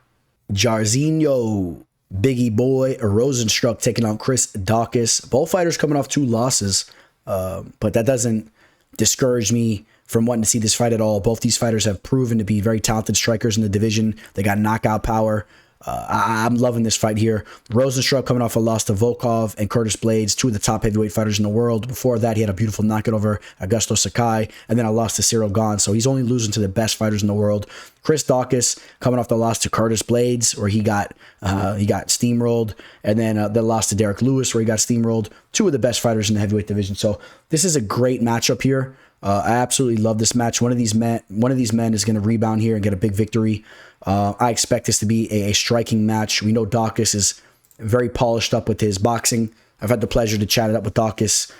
Jairzinho, Biggie Boy, Rozenstruik taking on Chris Daukaus. Both fighters coming off 2 losses. But that doesn't discourage me from wanting to see this fight at all. Both these fighters have proven to be very talented strikers in the division. They got knockout power. I'm loving this fight here. Rozenstruik coming off a loss to Volkov and Curtis Blades, 2 of the top heavyweight fighters in the world. Before that, he had a beautiful knockout over Augusto Sakai, and then a loss to Cyril Gane. So he's only losing to the best fighters in the world. Chris Daukaus coming off the loss to Curtis Blades, where he got steamrolled, and then the loss to Derek Lewis, where he got steamrolled. 2 of the best fighters in the heavyweight division. So this is a great matchup here. I absolutely love this match. One of these men is going to rebound here and get a big victory. I expect this to be a striking match. We know Daukaus is very polished up with his boxing. I've had the pleasure to chat it up with Daukaus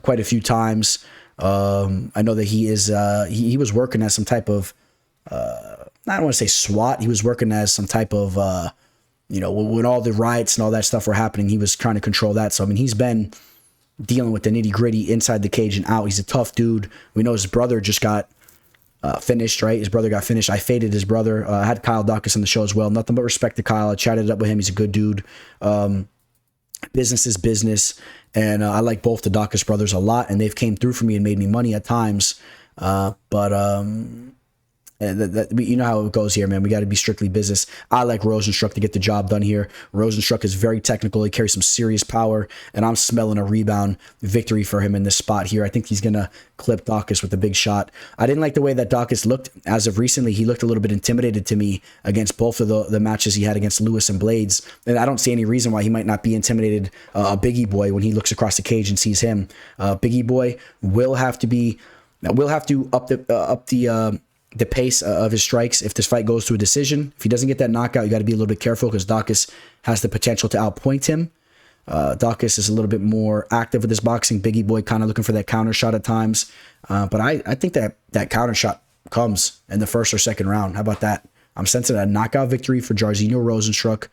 quite a few times. I know that he is he was working as some type of I don't want to say SWAT. He was working as some type of when all the riots and all that stuff were happening, he was trying to control that. So I mean, he's been dealing with the nitty gritty inside the cage and out. He's a tough dude. We know his brother just got finished, right? His brother got finished. I faded his brother. I had Kyle Daukaus on the show as well. Nothing but respect to Kyle. I chatted it up with him. He's a good dude. Business is business. And I like both the Daukaus brothers a lot. And they've came through for me and made me money at times. You know how it goes here, man. We got to be strictly business. I like Rozenstruik to get the job done here. Rozenstruik is very technical. He carries some serious power, and I'm smelling a rebound victory for him in this spot here. I think he's going to clip Daukaus with a big shot. I didn't like the way that Daukaus looked as of recently. He looked a little bit intimidated to me against both of the matches he had against Lewis and Blades, and I don't see any reason why he might not be intimidated, Biggie Boy, when he looks across the cage and sees him. Biggie Boy will have to up the pace of his strikes if this fight goes to a decision. If he doesn't get that knockout, you got to be a little bit careful because Daukaus has the potential to outpoint him. Daukaus is a little bit more active with his boxing. Biggie Boy kind of looking for that counter shot at times. But I think that counter shot comes in the first or second round. How about that? I'm sensing a knockout victory for Jairzinho Rozenstruik.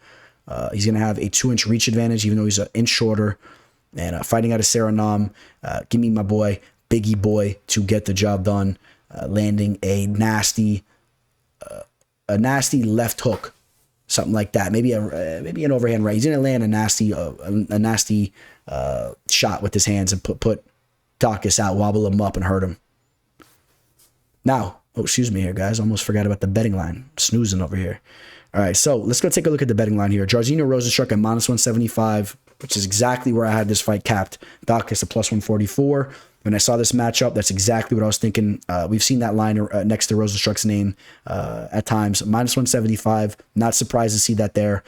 He's going to have a 2-inch reach advantage, even though he's an inch shorter. And fighting out of Suriname, give me my boy, Biggie Boy, to get the job done. Landing a nasty left hook, something like that. Maybe an overhand right. He's gonna land a nasty shot with his hands and put Daukaus out, wobble him up, and hurt him. Now, excuse me here, guys. Almost forgot about the betting line. Snoozing over here. All right, so let's go take a look at the betting line here. Jairzinho Rozenstruik at -175, which is exactly where I had this fight capped. Daukaus at +144. When I saw this matchup, that's exactly what I was thinking. We've seen that line next to Rozenstruik's name at times. -175. Not surprised to see that there.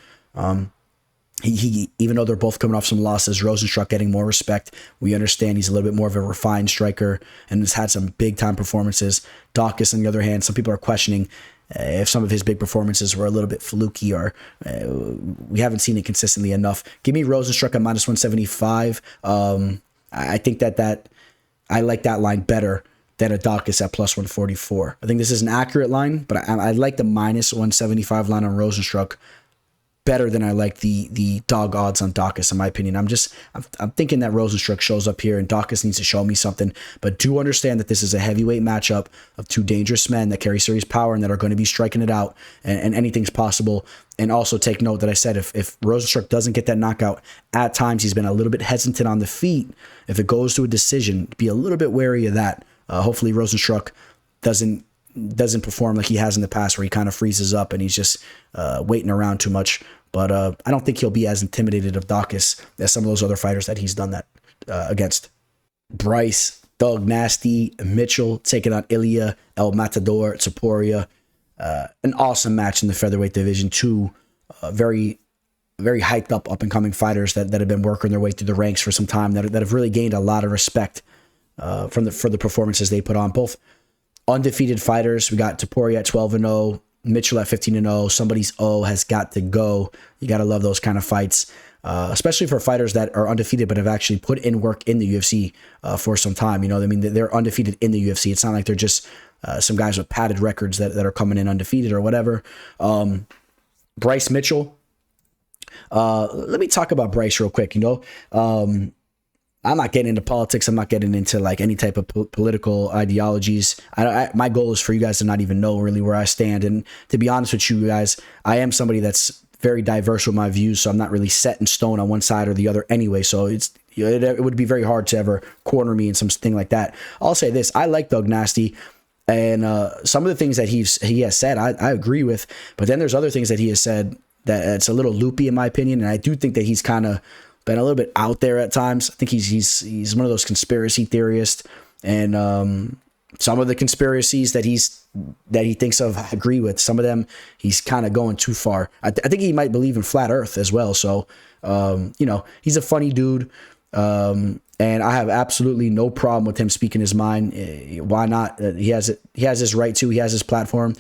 He even though they're both coming off some losses, Rozenstruik getting more respect. We understand he's a little bit more of a refined striker and has had some big time performances. Daukaus, on the other hand, some people are questioning if some of his big performances were a little bit fluky or we haven't seen it consistently enough. Give me Rozenstruik at -175. I think that I like that line better than a Daukaus at +144. I think this is an accurate line, but I like the -175 line on Rozenstruik better than I like the dog odds on Daukaus, in my opinion. I'm thinking that Rozenstruik shows up here and Daukaus needs to show me something, but do understand that this is a heavyweight matchup of two dangerous men that carry serious power and that are going to be striking it out, and anything's possible. And also take note that I said if Rozenstruik doesn't get that knockout, at times he's been a little bit hesitant on the feet. If it goes to a decision, be a little bit wary of that. Hopefully Rozenstruik doesn't perform like he has in the past, where he kind of freezes up and he's just waiting around too much. But I don't think he'll be as intimidated of Daukaus as some of those other fighters that he's done that against. Bryce, Doug Nasty, Mitchell taking on Ilia, El Matador, Topuria. An awesome match in the featherweight division. Two very, very hyped up and coming fighters that have been working their way through the ranks for some time, that have really gained a lot of respect for the performances they put on. Both undefeated fighters. We got Topuria at 12-0, Mitchell at 15-0. Somebody's O has got to go. You got to love those kind of fights, especially for fighters that are undefeated but have actually put in work in the UFC for some time. You know what I mean? They're undefeated in the UFC. It's not like they're just some guys with padded records that are coming in undefeated or whatever. Bryce Mitchell. Let me talk about Bryce real quick. I'm not getting into politics. I'm not getting into like any type of political ideologies. My goal is for you guys to not even know really where I stand. And to be honest with you guys, I am somebody that's very diverse with my views, so I'm not really set in stone on one side or the other anyway. So it would be very hard to ever corner me in something like that. I'll say this: I like Doug Nasty, and some of the things that he has said, I agree with. But then there's other things that he has said that it's a little loopy in my opinion, and I do think that he's kind of been a little bit out there at times. I think he's one of those conspiracy theorists, and some of the conspiracies that he thinks of, I agree with. Some of them he's kind of going too far. I think he might believe in flat Earth as well. So he's a funny dude, and I have absolutely no problem with him speaking his mind. Why not? He has his right to. He has his platform.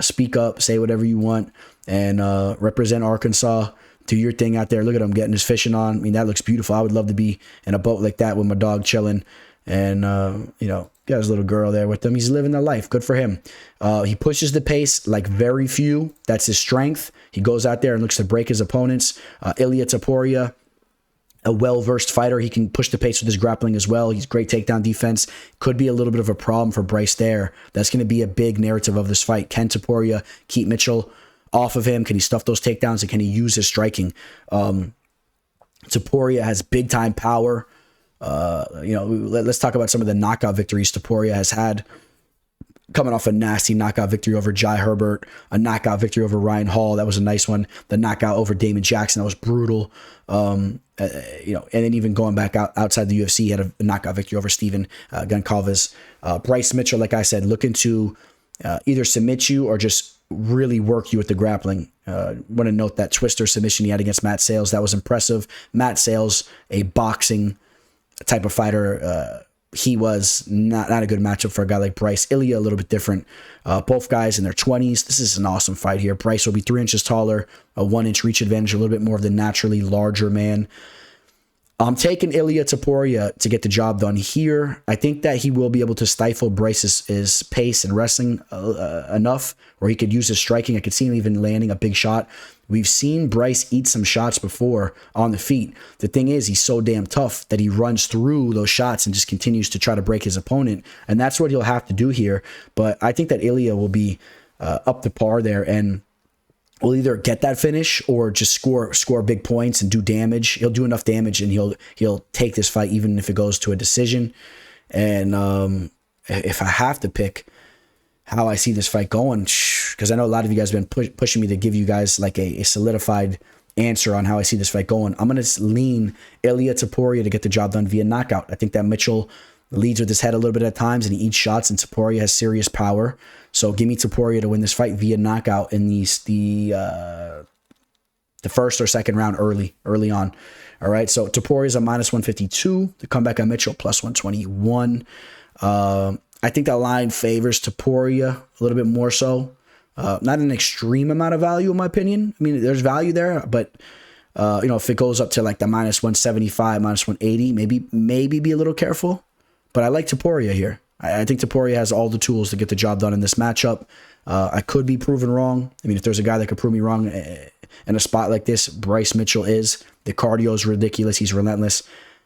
Speak up, say whatever you want, and represent Arkansas. Do your thing out there. Look at him getting his fishing on. I mean, that looks beautiful. I would love to be in a boat like that with my dog chilling. And, got his little girl there with him. He's living the life. Good for him. He pushes the pace like very few. That's his strength. He goes out there and looks to break his opponents. Ilia Topuria, a well-versed fighter. He can push the pace with his grappling as well. He's great takedown defense. Could be a little bit of a problem for Bryce there. That's going to be a big narrative of this fight. Can Topuria keep Mitchell off of him? Can he stuff those takedowns, and can he use his striking? Topuria has big-time power. Let's talk about some of the knockout victories Topuria has had. Coming off a nasty knockout victory over Jai Herbert, a knockout victory over Ryan Hall. That was a nice one. The knockout over Damon Jackson. That was brutal. And then even going back outside the UFC, he had a knockout victory over Steven Goncalves. Bryce Mitchell, like I said, looking to either submit you or just really work you with the grappling. Want to note that twister submission he had against Matt Sales. That was impressive. Matt Sales, a boxing type of fighter, he was not a good matchup for a guy like Bryce. Ilia, a little bit different. Both guys in their 20s. This is an awesome fight here. Bryce will be 3 inches taller, a 1-inch reach advantage, a little bit more of the naturally larger man. I'm taking Ilia Topuria to get the job done here. I think that he will be able to stifle Bryce's pace and wrestling enough where he could use his striking. I could see him even landing a big shot. We've seen Bryce eat some shots before on the feet. The thing is, he's so damn tough that he runs through those shots and just continues to try to break his opponent. And that's what he'll have to do here. But I think that Ilia will be up to par there and will either get that finish or just score big points and do damage. He'll do enough damage and he'll take this fight even if it goes to a decision. And if I have to pick how I see this fight going, because I know a lot of you guys have been pushing me to give you guys like a solidified answer on how I see this fight going, I'm going to lean Ilia Topuria to get the job done via knockout. I think that Mitchell leads with his head a little bit at times and he eats shots, and Topuria has serious power. So give me Topuria to win this fight via knockout in the first or second round early on. All right, so Topuria is a -152. The comeback on Mitchell +121. I think that line favors Topuria a little bit more so. Not an extreme amount of value in my opinion. I mean, there's value there, but if it goes up to like the -175, -180, maybe be a little careful. But I like Topuria here. I think Topuria has all the tools to get the job done in this matchup. I could be proven wrong. I mean, if there's a guy that could prove me wrong in a spot like this, Bryce Mitchell is. The cardio is ridiculous. He's relentless.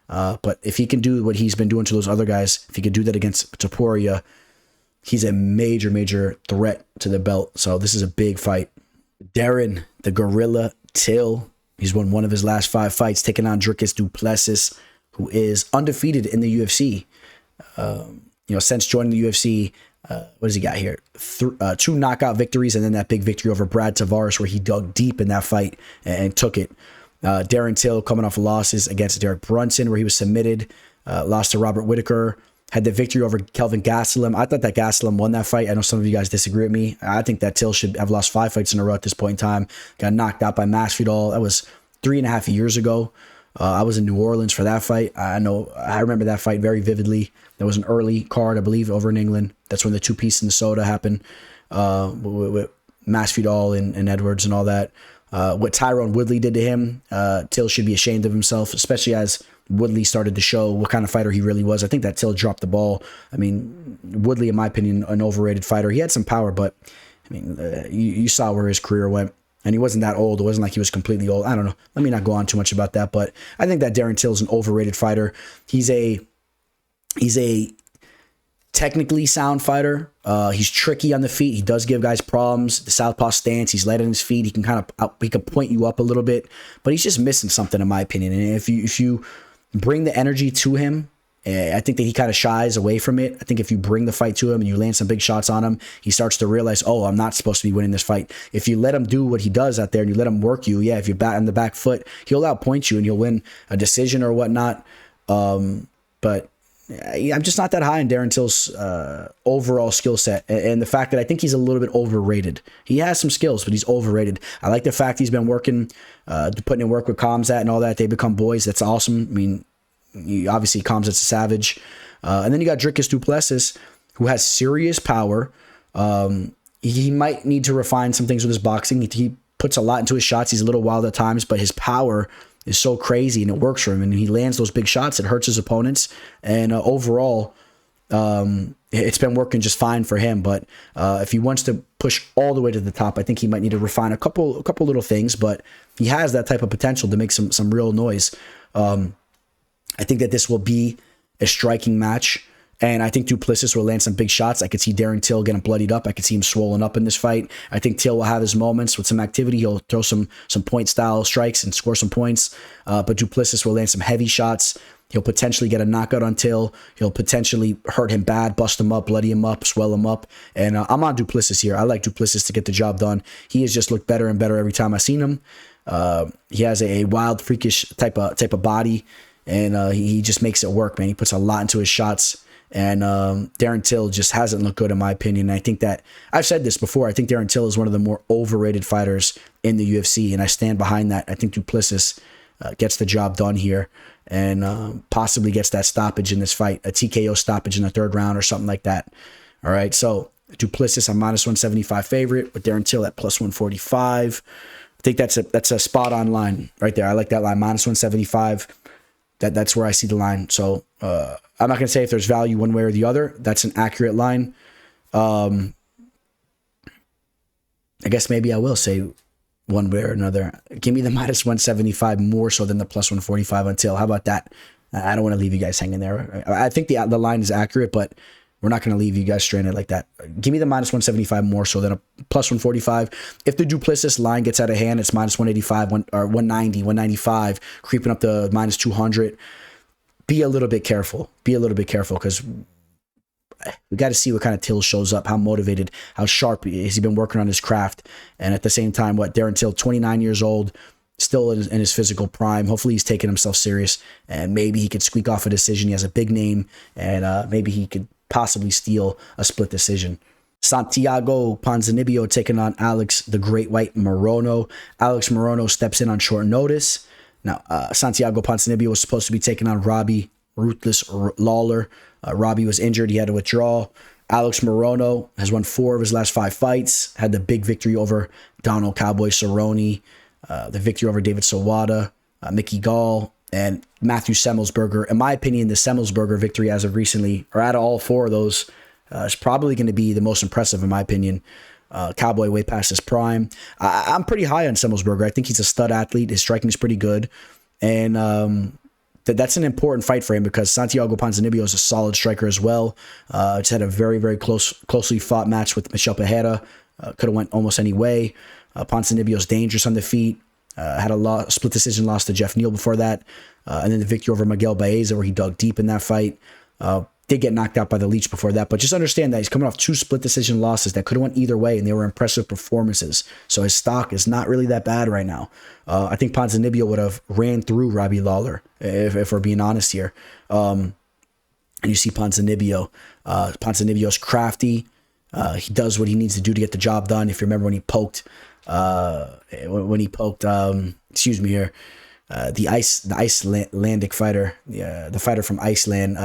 But if he can do what he's been doing to those other guys, if he could do that against Topuria, he's a major threat to the belt. So this is a big fight. Darren, the Gorilla Till, he's won one of his last 5 fights, taking on Dricus du Plessis, who is undefeated in the UFC. Since joining the UFC, what does he got here? 2 knockout victories, and then that big victory over Brad Tavares where he dug deep in that fight and took it. Darren Till coming off losses against Derek Brunson where he was submitted, lost to Robert Whitaker, had the victory over Kelvin Gastelum. I thought that Gastelum won that fight. I know some of you guys disagree with me. I think that Till should have lost 5 fights in a row at this point in time. Got knocked out by Masvidal. That was 3.5 years ago. I was in New Orleans for that fight. I remember that fight very vividly. There was an early card, I believe, over in England. That's when the 2-piece in the soda happened with Masvidal and Edwards and all that. What Tyrone Woodley did to him, Till should be ashamed of himself, especially as Woodley started to show what kind of fighter he really was. I think that Till dropped the ball. I mean, Woodley, in my opinion, an overrated fighter. He had some power, but I mean, you saw where his career went. And he wasn't that old. It wasn't like he was completely old. I don't know. Let me not go on too much about that. But I think that Darren Till is an overrated fighter. He's a technically sound fighter. He's tricky on the feet. He does give guys problems. The southpaw stance. He's light on his feet. He can he can point you up a little bit. But he's just missing something in my opinion. And if you bring the energy to him, I think that he kind of shies away from it. I think if you bring the fight to him and you land some big shots on him, he starts to realize, oh, I'm not supposed to be winning this fight. If you let him do what he does out there and you let him work you, if you're on the back foot, he'll outpoint you and you'll win a decision or whatnot. But I'm just not that high in Darren Till's overall skill set. And the fact that I think he's a little bit overrated. He has some skills, but he's overrated. I like the fact he's been working, putting in work with Khamzat and all that. They become boys. That's awesome. I mean, obviously Khamzat's a savage. And then you got Dricus du Plessis, who has serious power. He might need to refine some things with his boxing. He puts a lot into his shots. He's a little wild at times, but his power is so crazy and it works for him. And he lands those big shots. It hurts his opponents. And overall, It's been working just fine for him, but if he wants to push all the way to the top, I think he might need to refine a couple little things, but he has that type of potential to make some real noise. I think that this will be a striking match, and I think Du Plessis will land some big shots. I could see Darren Till getting bloodied up. I could see him swollen up in this fight. I think Till will have his moments with some activity. He'll throw some point-style strikes and score some points, but Du Plessis will land some heavy shots. He'll potentially get a knockout on Till. He'll potentially hurt him bad, bust him up, bloody him up, swell him up. And I'm on Du Plessis here. I like Du Plessis to get the job done. He has just looked better and better every time I've seen him. He has a wild, freakish type of body, and he just makes it work, man. He puts a lot into his shots. And Darren Till just hasn't looked good, in my opinion. And I think that, I've said this before, I think Darren Till is one of the more overrated fighters in the UFC, and I stand behind that. I think Du Plessis gets the job done here, and possibly gets that stoppage in this fight, a TKO stoppage in the third round or something like that. All right, so Du Plessis, I'm -175 favorite, with Darren Till at +145. I think that's a spot on line right there. I like that line, -175. That's where I see the line. So I'm not going to say if there's value one way or the other. That's an accurate line. I guess maybe I will say one way or another. Give me the -175 more so than the +145 on Till. How about that? I don't want to leave you guys hanging there. I think the line is accurate, but we're not going to leave you guys stranded like that. Give me the -175 more so than a +145. If the Du Plessis line gets out of hand, it's -185 or 190, 195, creeping up to -200. Be a little bit careful. Be a little bit careful, because we got to see what kind of Till shows up, how motivated, how sharp has he been working on his craft. And at the same time, Darren Till, 29 years old, still in his physical prime. Hopefully he's taking himself serious, and maybe he could squeak off a decision. He has a big name, and maybe he could possibly steal a split decision. Santiago Ponzinibbio taking on Alex the Great White Morono. Alex Morono steps in on short notice. Now, Santiago Ponzinibbio was supposed to be taking on Robbie Ruthless Lawler. Robbie was injured. He had to withdraw. Alex Morono has won 4 of his last 5 fights, had the big victory over Donald Cowboy Cerrone, the victory over David Sawada, Mickey Gall, and Matthew Semmelsberger. In my opinion, the Semmelsberger victory as of recently, or out of all 4 of those, is probably going to be the most impressive, in my opinion. Cowboy way past his prime. I'm pretty high on Semmelsberger. I think he's a stud athlete. His striking is pretty good. And that's an important fight for him, because Santiago Ponzinibbio is a solid striker as well. Just had a very, very closely fought match with Michel Pereira. Could have went almost any way. Ponzinibbio's dangerous on the feet. Had a split decision loss to Jeff Neal before that. And then the victory over Miguel Baeza, where he dug deep in that fight. Did get knocked out by the Leech before that, but just understand that he's coming off 2 split decision losses that could have went either way, and they were impressive performances. So his stock is not really that bad right now. I think Ponzinibbio would have ran through Robbie Lawler, if we're being honest here. And you see Ponzinibbio. Ponzinibbio's crafty. He does what he needs to do to get the job done. If you remember when he poked, excuse me here, the Icelandic fighter, the fighter from Iceland,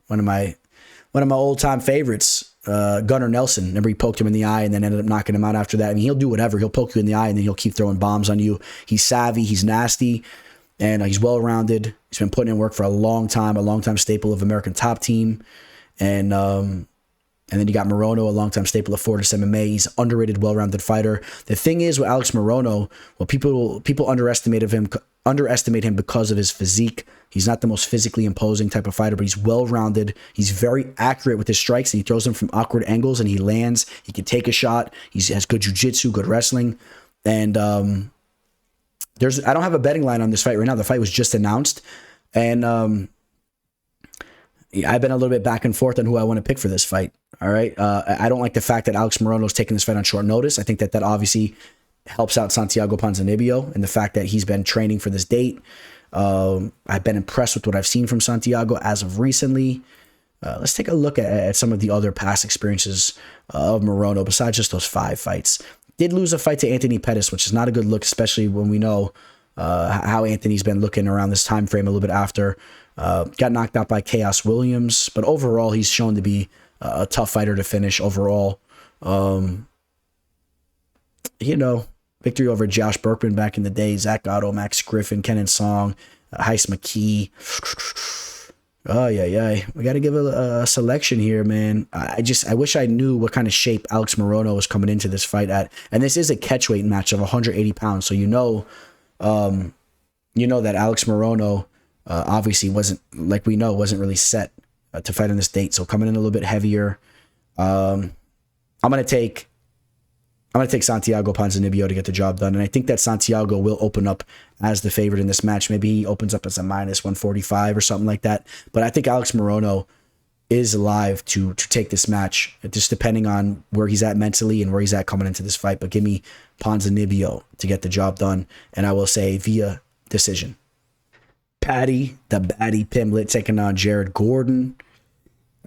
one of my old time favorites, Gunnar Nelson. Remember, he poked him in the eye and then ended up knocking him out after that. I mean, he'll do whatever. He'll poke you in the eye and then he'll keep throwing bombs on you. He's savvy, he's nasty, and he's well rounded. He's been putting in work for a long time staple of American Top Team, and then you got Morono, a longtime staple of Fortis MMA. He's an underrated, well-rounded fighter. The thing is with Alex Morono, well, people underestimate him because of his physique. He's not the most physically imposing type of fighter, but he's well-rounded. He's very accurate with his strikes, and he throws them from awkward angles, and he lands. He can take a shot. He has good jiu-jitsu, good wrestling. And I don't have a betting line on this fight right now. The fight was just announced, and I've been a little bit back and forth on who I want to pick for this fight. All right. I don't like the fact that Alex Morono is taking this fight on short notice. I think that obviously helps out Santiago Ponzinibbio, and the fact that he's been training for this date. I've been impressed with what I've seen from Santiago as of recently. Let's take a look at some of the other past experiences of Morono, besides just those 5 fights. Did lose a fight to Anthony Pettis, which is not a good look, especially when we know how Anthony's been looking around this time frame a little bit after. Got knocked out by Chaos Williams, but overall he's shown to be a tough fighter to finish overall. Victory over Josh Berkman back in the day, Zach Otto, Max Griffin, Kenan Song, Heist McKee. Oh yeah. We got to give a selection here, man. I wish I knew what kind of shape Alex Morono was coming into this fight at. And this is a catchweight match of 180 pounds, so you know that Alex Morono obviously wasn't really set to fight on this date. So coming in a little bit heavier. I'm gonna take Santiago Ponzinibbio to get the job done, and I think that Santiago will open up as the favorite in this match. Maybe he opens up as a minus 145 or something like that. But I think Alex Morono is alive to take this match, just depending on where he's at mentally and where he's at coming into this fight. But give me Ponzinibbio to get the job done, and I will say via decision. Paddy, the Baddie Pimblett, taking on Jared Gordon.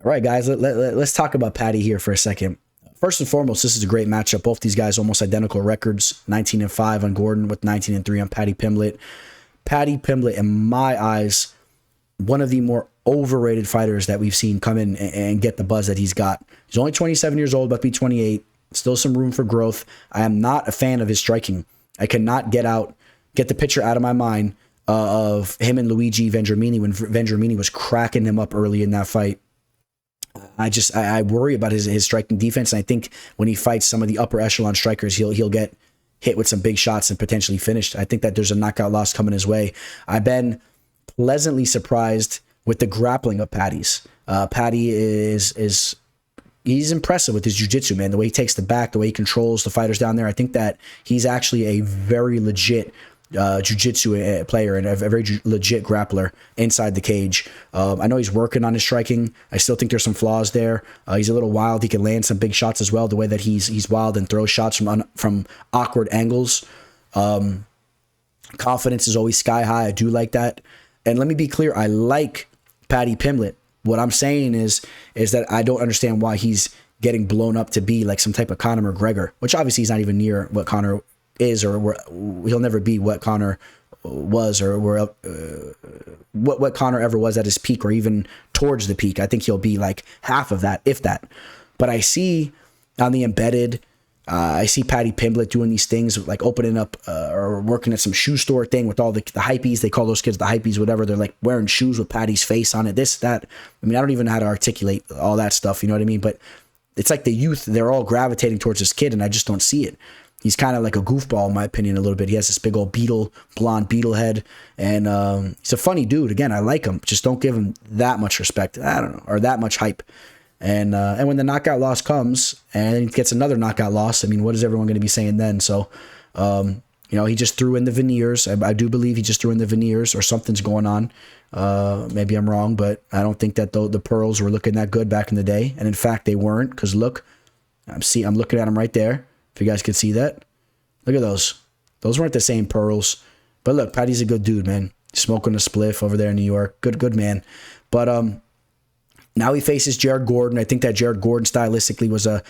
All right, guys, let's talk about Paddy here for a second. First and foremost, this is a great matchup. Both these guys almost identical records, 19-5 on Gordon with 19-3 on Paddy Pimblett. Paddy Pimblett, in my eyes, one of the more overrated fighters that we've seen come in and get the buzz that he's got. He's only 27 years old, about to be 28. Still some room for growth. I am not a fan of his striking. I cannot get the picture out of my mind of him and Luigi Vendramini when Vendramini was cracking him up early in that fight. I worry about his striking defense, and I think when he fights some of the upper echelon strikers, he'll get hit with some big shots and potentially finished. I think that there's a knockout loss coming his way. I've been pleasantly surprised with the grappling of Paddy's. Paddy is impressive with his jiu-jitsu, man. The way he takes the back, the way he controls the fighters down there. I think that he's actually a very legit jiu-jitsu player and a very legit grappler inside the cage. I know he's working on his striking. I still think there's some flaws there. He's a little wild. He can land some big shots as well, the way that he's wild and throws shots from awkward angles. Confidence is always sky high. I do like that. And let me be clear, I like Paddy Pimblett. What I'm saying is that I don't understand why he's getting blown up to be like some type of Conor McGregor, which obviously he's not even near what Conor is, or he'll never be what Conor was, or what Conor ever was at his peak, or even towards the peak. I think he'll be like half of that, if that. But I see on the embedded, I see Paddy Pimblett doing these things like opening up or working at some shoe store thing with all the hypees. They call those kids the hypees, whatever. They're like wearing shoes with Paddy's face on it, this, that. I mean, I don't even know how to articulate all that stuff, you know what I mean? But it's like the youth, they're all gravitating towards this kid, and I just don't see it. He's kind of like a goofball, in my opinion, a little bit. He has this big old blonde beetle head, and he's a funny dude. Again, I like him. Just don't give him that much respect. I don't know, or that much hype. And when the knockout loss comes, and he gets another knockout loss, I mean, what is everyone going to be saying then? So, he just threw in the veneers. I do believe he just threw in the veneers, or something's going on. Maybe I'm wrong, but I don't think that the pearls were looking that good back in the day. And in fact, they weren't, because look, I'm looking at them right there. If you guys can see that. Look at those. Those weren't the same pearls. But look, Paddy's a good dude, man. Smoking a spliff over there in New York. Good man. But now he faces Jared Gordon. I think that Jared Gordon stylistically was a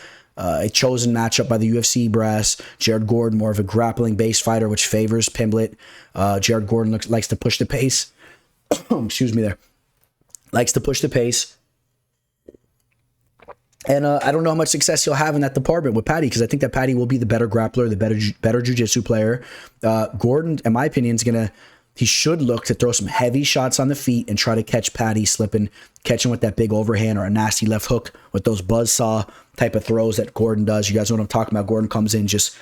chosen matchup by the UFC brass. Jared Gordon, more of a grappling-based fighter, which favors Pimblett. Jared Gordon likes to push the pace. Excuse me there. Likes to push the pace. And I don't know how much success he'll have in that department with Paddy, because I think that Paddy will be the better grappler, the better jiu-jitsu player. Gordon, in my opinion, he should look to throw some heavy shots on the feet and try to catch Paddy slipping, catch him with that big overhand or a nasty left hook with those buzzsaw type of throws that Gordon does. You guys know what I'm talking about. Gordon comes in just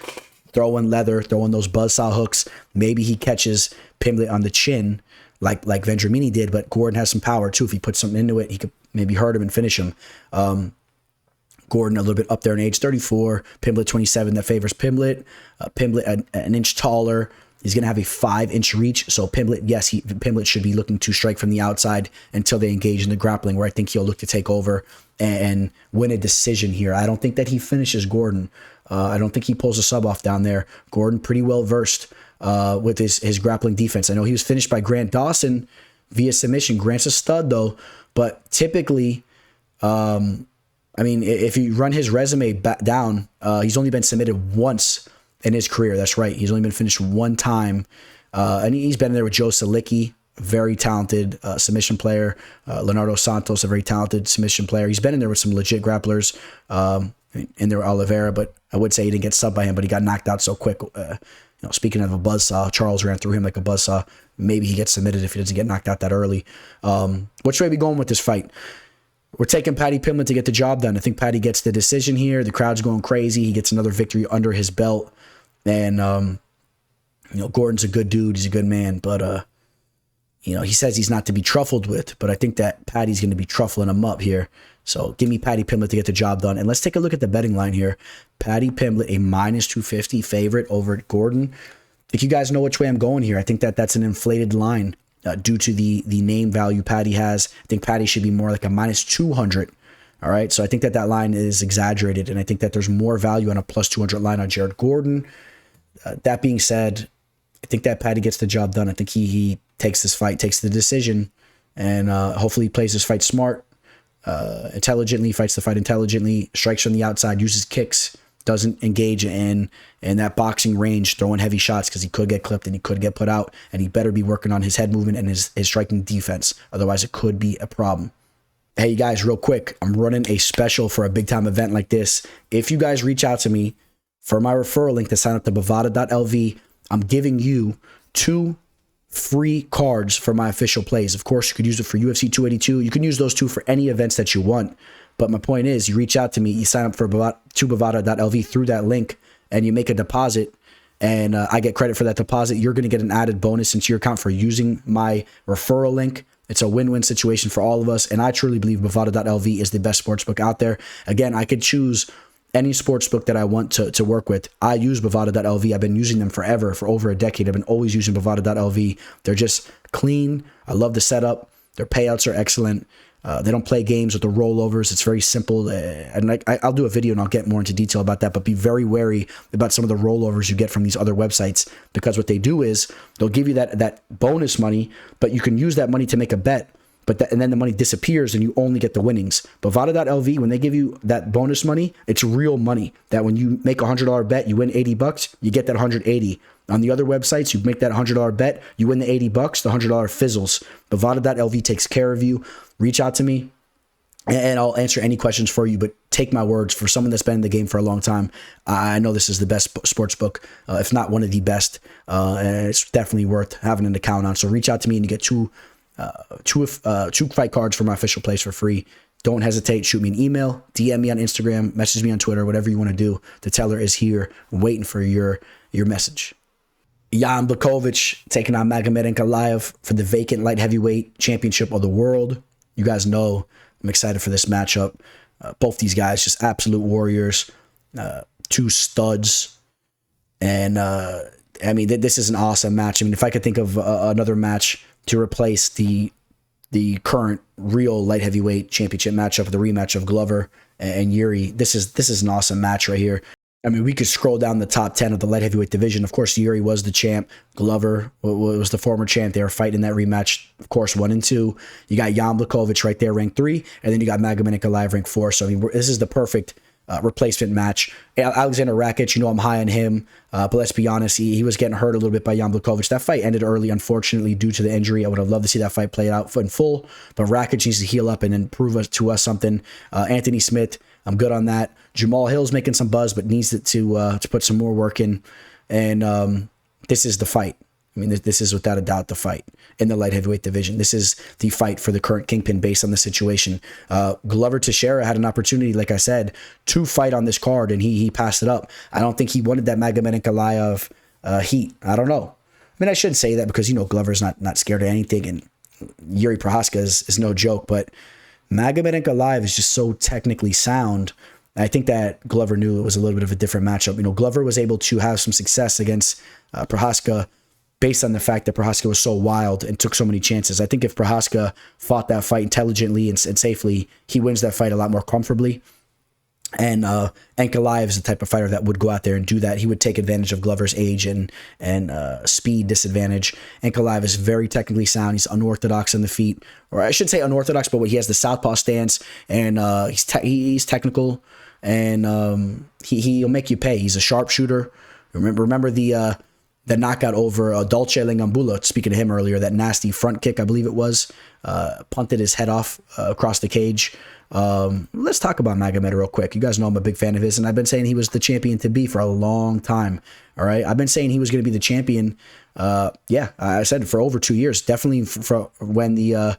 throwing leather, throwing those buzzsaw hooks. Maybe he catches Pimblett on the chin like Vendramini did, but Gordon has some power too. If he puts something into it, he could maybe hurt him and finish him. Gordon a little bit up there in age, 34. Pimblett 27. That favors Pimblett. Pimblett an inch taller. He's going to have a 5-inch reach. So Pimblett should be looking to strike from the outside until they engage in the grappling, where I think he'll look to take over and win a decision here. I don't think that he finishes Gordon. I don't think he pulls a sub off down there. Gordon pretty well versed with his grappling defense. I know he was finished by Grant Dawson via submission. Grant's a stud though, but typically, if you run his resume back down, he's only been submitted once in his career. That's right. He's only been finished one time. And he's been in there with Joe Salicki, a very talented submission player. Leonardo Santos, a very talented submission player. He's been in there with some legit grapplers. In there with Oliveira, but I would say he didn't get subbed by him, but he got knocked out so quick. speaking of a buzzsaw, Charles ran through him like a buzzsaw. Maybe he gets submitted if he doesn't get knocked out that early. Which way are we going with this fight? We're taking Paddy Pimblett to get the job done. I think Paddy gets the decision here. The crowd's going crazy. He gets another victory under his belt. And, Gordon's a good dude. He's a good man. But, he says he's not to be truffled with. But I think that Paddy's going to be truffling him up here. So give me Paddy Pimblett to get the job done. And let's take a look at the betting line here. Paddy Pimblett, a minus 250 favorite over at Gordon. I think you guys know which way I'm going here. I think that that's an inflated line due to the name value Paddy has. I think Paddy should be more like a minus 200. All right, so I think that line is exaggerated, and I think that there's more value on a plus 200 line on Jared Gordon. That being said, I think that Paddy gets the job done. I think he takes this fight, takes the decision, and hopefully he plays this fight smart, intelligently, fights the fight intelligently, strikes from the outside, uses kicks, doesn't engage in that boxing range, throwing heavy shots because he could get clipped and he could get put out, and he better be working on his head movement and his striking defense. Otherwise, it could be a problem. Hey, guys, real quick, I'm running a special for a big-time event like this. If you guys reach out to me for my referral link to sign up to Bovada.lv, I'm giving you 2 free cards for my official plays. Of course, you could use it for UFC 282. You can use those 2 for any events that you want. But my point is, you reach out to me, you sign up for to Bovada.lv through that link, and you make a deposit, and I get credit for that deposit. You're going to get an added bonus into your account for using my referral link. It's a win-win situation for all of us, and I truly believe Bovada.lv is the best sportsbook out there. Again, I could choose any sportsbook that I want to work with. I use Bovada.lv. I've been using them forever, for over a decade. I've been always using Bovada.lv. They're just clean. I love the setup. Their payouts are excellent. They don't play games with the rollovers. It's very simple. And I'll do a video and I'll get more into detail about that, but be very wary about some of the rollovers you get from these other websites, because what they do is they'll give you that bonus money, but you can use that money to make a bet, and then the money disappears and you only get the winnings. Bovada.lv, when they give you that bonus money, it's real money. That when you make a $100 bet, you win $80, you get that 180. On the other websites, you make that $100 bet, you win the $80, the $100 fizzles. Bovada.lv takes care of you. Reach out to me, and I'll answer any questions for you. But take my words, for someone that's been in the game for a long time, I know this is the best sports book, if not one of the best. And it's definitely worth having an account on. So reach out to me, and you get two fight cards for my official place for free. Don't hesitate. Shoot me an email, DM me on Instagram, message me on Twitter, whatever you want to do. The teller is here waiting for your message. Jan Blachowicz taking on Magomed Ankalaev for the vacant light heavyweight championship of the world. You guys know I'm excited for this matchup. Both these guys, just absolute warriors, 2 studs. And, this is an awesome match. I mean, if I could think of another match to replace the current real light heavyweight championship matchup, the rematch of Glover and Yuri, this is an awesome match right here. I mean, we could scroll down the top 10 of the light heavyweight division. Of course, Yuri was the champ. Glover was the former champ. They were fighting in that rematch, of course, 1 and 2. You got Jan Blachowicz right there, ranked 3. And then you got Magomed Ankalaev, ranked 4. So, I mean, this is the perfect replacement match. Alexander Rakic, I'm high on him. But let's be honest, he was getting hurt a little bit by Jan Blachowicz. That fight ended early, unfortunately, due to the injury. I would have loved to see that fight played out in full. But Rakic needs to heal up and then prove to us something. Anthony Smith, I'm good on that. Jamal Hill's making some buzz, but needs to put some more work in. And this is the fight. I mean, this is without a doubt the fight in the light heavyweight division. This is the fight for the current kingpin based on the situation. Glover Teixeira had an opportunity, like I said, to fight on this card, and he passed it up. I don't think he wanted that Magomed Ankalaev heat. I don't know. I mean, I shouldn't say that because, Glover's not scared of anything, and Yuri Prochazka is no joke, but Magomed Ankalaev is just so technically sound. I think that Glover knew it was a little bit of a different matchup. Glover was able to have some success against Prochazka based on the fact that Prochazka was so wild and took so many chances. I think if Prochazka fought that fight intelligently and safely, he wins that fight a lot more comfortably. And Ankalaev is the type of fighter that would go out there and do that. He would take advantage of Glover's age and speed disadvantage. Ankalaev is very technically sound. He's unorthodox on the feet, or I should say unorthodox, but he has the southpaw stance, and he's technical, and he'll make you pay. He's a sharpshooter. Remember the the knockout over Dalcha Lungiambula, speaking to him earlier, that nasty front kick, I believe it was, punted his head off across the cage. Let's talk about Magomed real quick. You guys know I'm a big fan of his, and I've been saying he was the champion to be for a long time. All right, I've been saying he was going to be the champion. I said for over 2 years, definitely for when the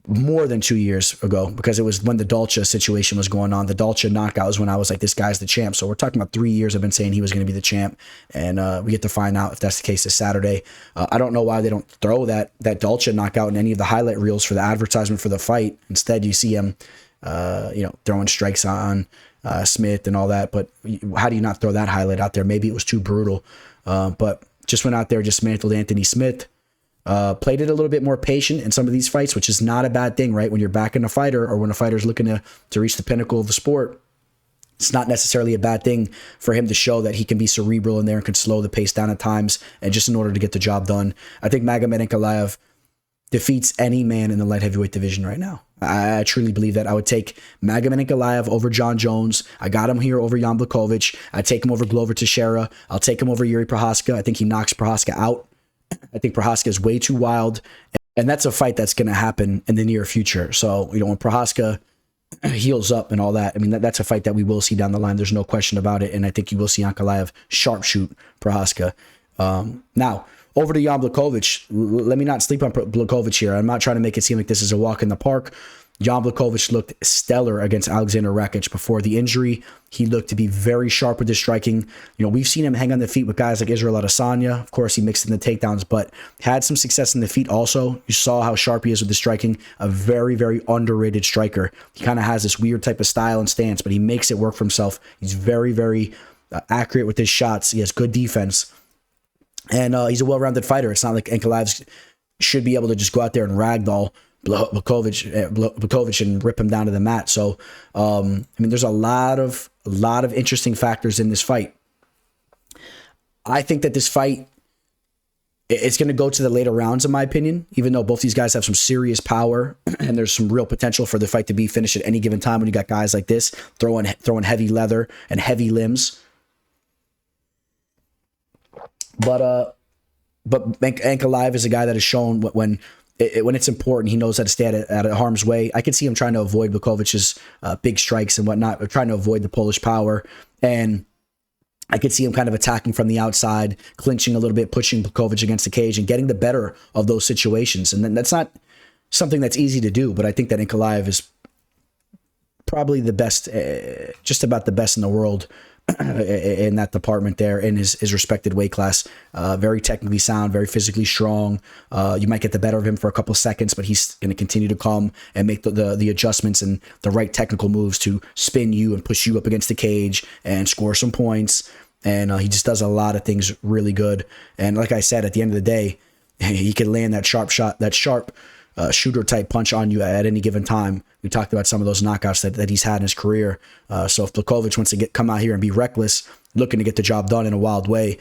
more than 2 years ago, because it was when the Dalcha situation was going on. The Dalcha knockout was when I was like, this guy's the champ. So we're talking about 3 years I've been saying he was going to be the champ, and we get to find out if that's the case this Saturday. I don't know why they don't throw that Dalcha knockout in any of the highlight reels for the advertisement for the fight. Instead, you see him, throwing strikes on Smith and all that. But how do you not throw that highlight out there? Maybe it was too brutal, but just went out there, dismantled Anthony Smith. Played it a little bit more patient in some of these fights, which is not a bad thing, right? When you're backing a fighter, or when a fighter is looking to reach the pinnacle of the sport, it's not necessarily a bad thing for him to show that he can be cerebral in there and can slow the pace down at times, and just in order to get the job done. I think Magomed Ankalaev defeats any man in the light heavyweight division right now. I truly believe that. I would take Magomed Ankalaev over John Jones. I got him here over Jan Blachowicz. I'd take him over Glover Teixeira. I'll take him over Jiri Prochazka. I think he knocks Prochazka out. I think Prochazka is way too wild, and that's a fight that's going to happen in the near future. So, when Prochazka heals up and all that, I mean, that's a fight that we will see down the line. There's no question about it, and I think you will see Ankalaev sharpshoot Prochazka. Now, over to Jan Blachowicz. Let me not sleep on Blachowicz here. I'm not trying to make it seem like this is a walk in the park. Jan Blachowicz looked stellar against Alexander Rakic before the injury. He looked to be very sharp with his striking. We've seen him hang on the feet with guys like Israel Adesanya. Of course, he mixed in the takedowns, but had some success in the feet also. You saw how sharp he is with the striking. A very, very underrated striker. He kind of has this weird type of style and stance, but he makes it work for himself. He's very, very accurate with his shots. He has good defense. And he's a well-rounded fighter. It's not like Ankalaev should be able to just go out there and ragdoll Blachowicz and rip him down to the mat. So, there's a lot of interesting factors in this fight. I think that this fight, it's going to go to the later rounds, in my opinion, even though both these guys have some serious power and there's some real potential for the fight to be finished at any given time when you got guys like this throwing heavy leather and heavy limbs. But Ankalaev is a guy that has shown when it's important, he knows how to stay at harm's way. I can see him trying to avoid Blachowicz' big strikes and whatnot, or trying to avoid the Polish power. And I could see him kind of attacking from the outside, clinching a little bit, pushing Blachowicz against the cage and getting the better of those situations. And then that's not something that's easy to do, but I think that Ankalaev is probably the best, just about the best in the world in that department there, in his respected weight class. Very technically sound, very physically strong. You might get the better of him for a couple seconds, but he's going to continue to come and make the adjustments and the right technical moves to spin you and push you up against the cage and score some points. And he just does a lot of things really good. And like I said, at the end of the day, he can land that sharp shot, that sharp shooter type punch on you at any given time. We talked about some of those knockouts that he's had in his career. So if Blachowicz wants to come out here and be reckless, looking to get the job done in a wild way,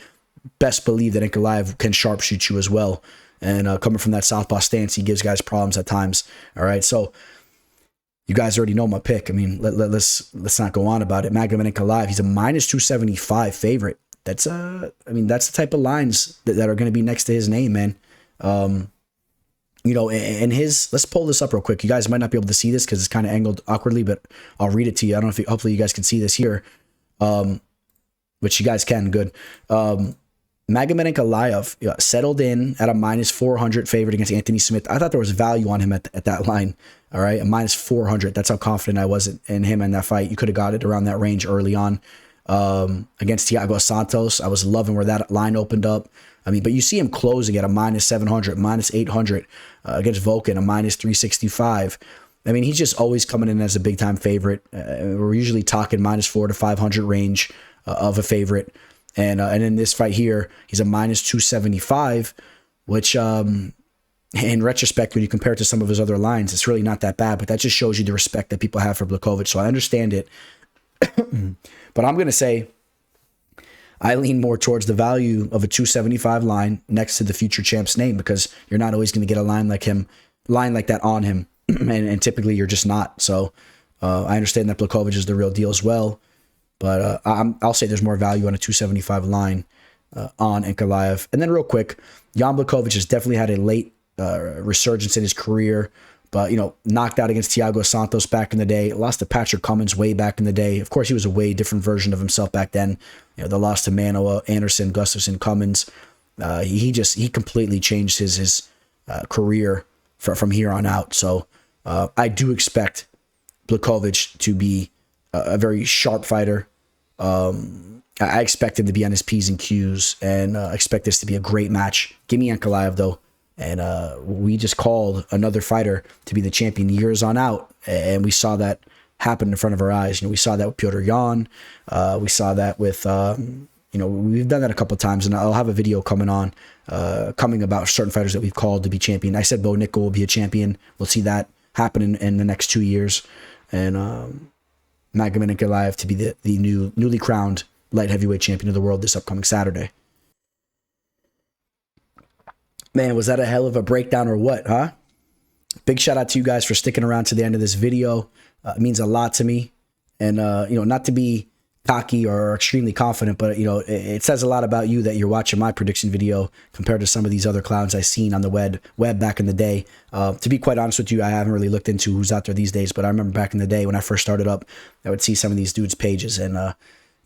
best believe that Ankalaev can sharpshoot you as well. And coming from that southpaw stance, he gives guys problems at times. All right, so you guys already know my pick. I mean, let's not go on about it. Magomed Ankalaev, he's a minus 275 favorite. That's that's the type of lines that are going to be next to his name, man. And let's pull this up real quick. You guys might not be able to see this because it's kind of angled awkwardly, but I'll read it to you. I don't know hopefully you guys can see this here. Which you guys can, good. Magomed Ankalaev settled in at a minus 400 favorite against Anthony Smith. I thought there was value on him at that line. All right, a minus 400. That's how confident I was in him in that fight. You could have got it around that range early on. Against Thiago Santos, I was loving where that line opened up. But you see him closing at a minus 700, minus 800 against Volkan, a minus 365. He's just always coming in as a big time favorite. We're usually talking minus 400 to 500 range of a favorite. And in this fight here, he's a minus 275, which in retrospect, when you compare it to some of his other lines, it's really not that bad. But that just shows you the respect that people have for Blachowicz. So I understand it. But I'm going to say I lean more towards the value of a 275 line next to the future champ's name, because you're not always going to get a line like that on him. and typically you're just not. So I understand that Blachowicz is the real deal as well. But I'll say there's more value on a 275 line on Ankalaev. And then real quick, Jan Blachowicz has definitely had a late resurgence in his career, but, you know, knocked out against Thiago Santos back in the day, lost to Patrick Cummins way back in the day. Of course, he was a way different version of himself back then. You know, the loss to Manoa, Anderson, Gustafsson, Cummins. He completely changed his career from here on out. So I do expect Blachowicz to be a very sharp fighter. I expect him to be on his P's and Q's, and expect this to be a great match. Give me Ankalaev, though. And we just called another fighter to be the champion years on out, and we saw that happen in front of our eyes. You know, we saw that with Petr Yan. We saw that with, you know, we've done that a couple of times, and I'll have a video coming about certain fighters that we've called to be champion. I said Bo Nickel will be a champion. We'll see that happen in the next 2 years. And Magomed Ankalaev to be the newly crowned light heavyweight champion of the world this upcoming Saturday. Man, was that a hell of a breakdown or what, huh? Big shout out to you guys for sticking around to the end of this video. It means a lot to me. And, you know, not to be cocky or extremely confident, but, you know, it says a lot about you that you're watching my prediction video compared to some of these other clowns I've seen on the web back in the day. To be quite honest with you, I haven't really looked into who's out there these days, but I remember back in the day when I first started up, I would see some of these dudes' pages, and,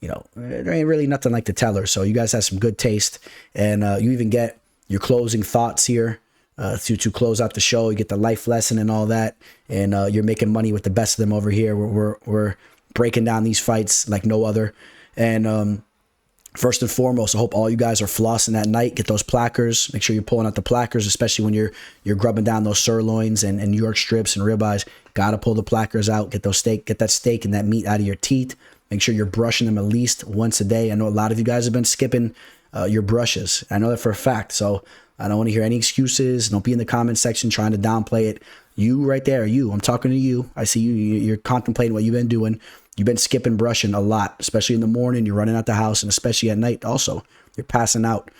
you know, there ain't really nothing like the teller. So you guys have some good taste, and you even get your closing thoughts here to close out the show. You get the life lesson and all that, and you're making money with the best of them over here. We're breaking down these fights like no other. And first and foremost, I hope all you guys are flossing at night. Get those plackers. Make sure you're pulling out the plackers, especially when you're grubbing down those sirloins and New York strips and ribeyes. Gotta pull the plackers out. Get that steak and that meat out of your teeth. Make sure you're brushing them at least once a day. I know a lot of you guys have been skipping your brushes. I know that for a fact. So I don't want to hear any excuses. Don't be in the comment section trying to downplay it. You right there, you. I'm talking to you. I see you. You're contemplating what you've been doing. You've been skipping brushing a lot, especially in the morning. You're running out the house, and especially at night also. You're passing out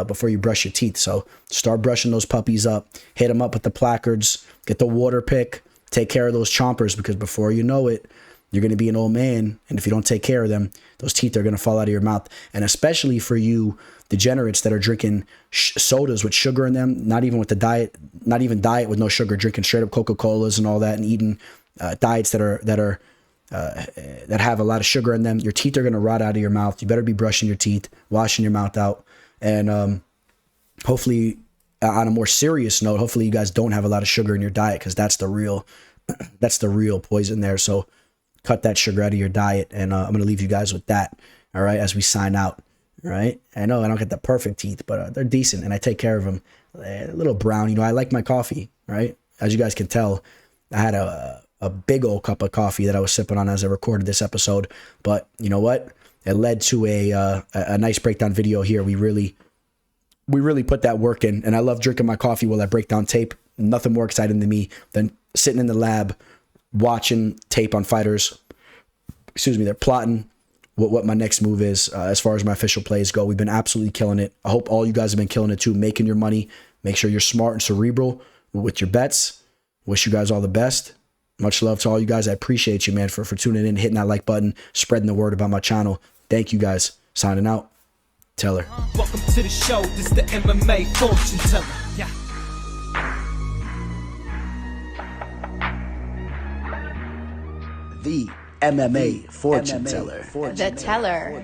before you brush your teeth. So start brushing those puppies up. Hit them up with the placards. Get the water pick. Take care of those chompers, because before you know it, you're going to be an old man. And if you don't take care of them, those teeth are going to fall out of your mouth. And especially for you degenerates that are drinking sodas with sugar in them, not even with the diet, not even diet with no sugar, drinking straight up Coca-Colas and all that, and eating diets that have a lot of sugar in them, your teeth are going to rot out of your mouth. You better be brushing your teeth, washing your mouth out. And hopefully, on a more serious note, hopefully you guys don't have a lot of sugar in your diet, because that's the real poison there. So cut that sugar out of your diet, and I'm going to leave you guys with that, all right, as we sign out, all right? I know I don't get the perfect teeth, but they're decent, and I take care of them. A little brown, you know, I like my coffee, right? As you guys can tell, I had a big old cup of coffee that I was sipping on as I recorded this episode, but you know what? It led to a nice breakdown video here. We really put that work in, and I love drinking my coffee while I break down tape. Nothing more exciting to me than sitting in the lab watching tape on fighters. Excuse me, they're plotting what my next move is as far as my official plays go. We've been absolutely killing it. I hope all you guys have been killing it too, making your money. Make sure you're smart and cerebral with your bets. Wish you guys all the best. Much love to all you guys. I appreciate you, man, for tuning in, hitting that like button, spreading the word about my channel. Thank you guys. Signing out. Teller. Welcome to the show. This is the MMA fortune teller. Yeah. The MMA fortune teller. The teller.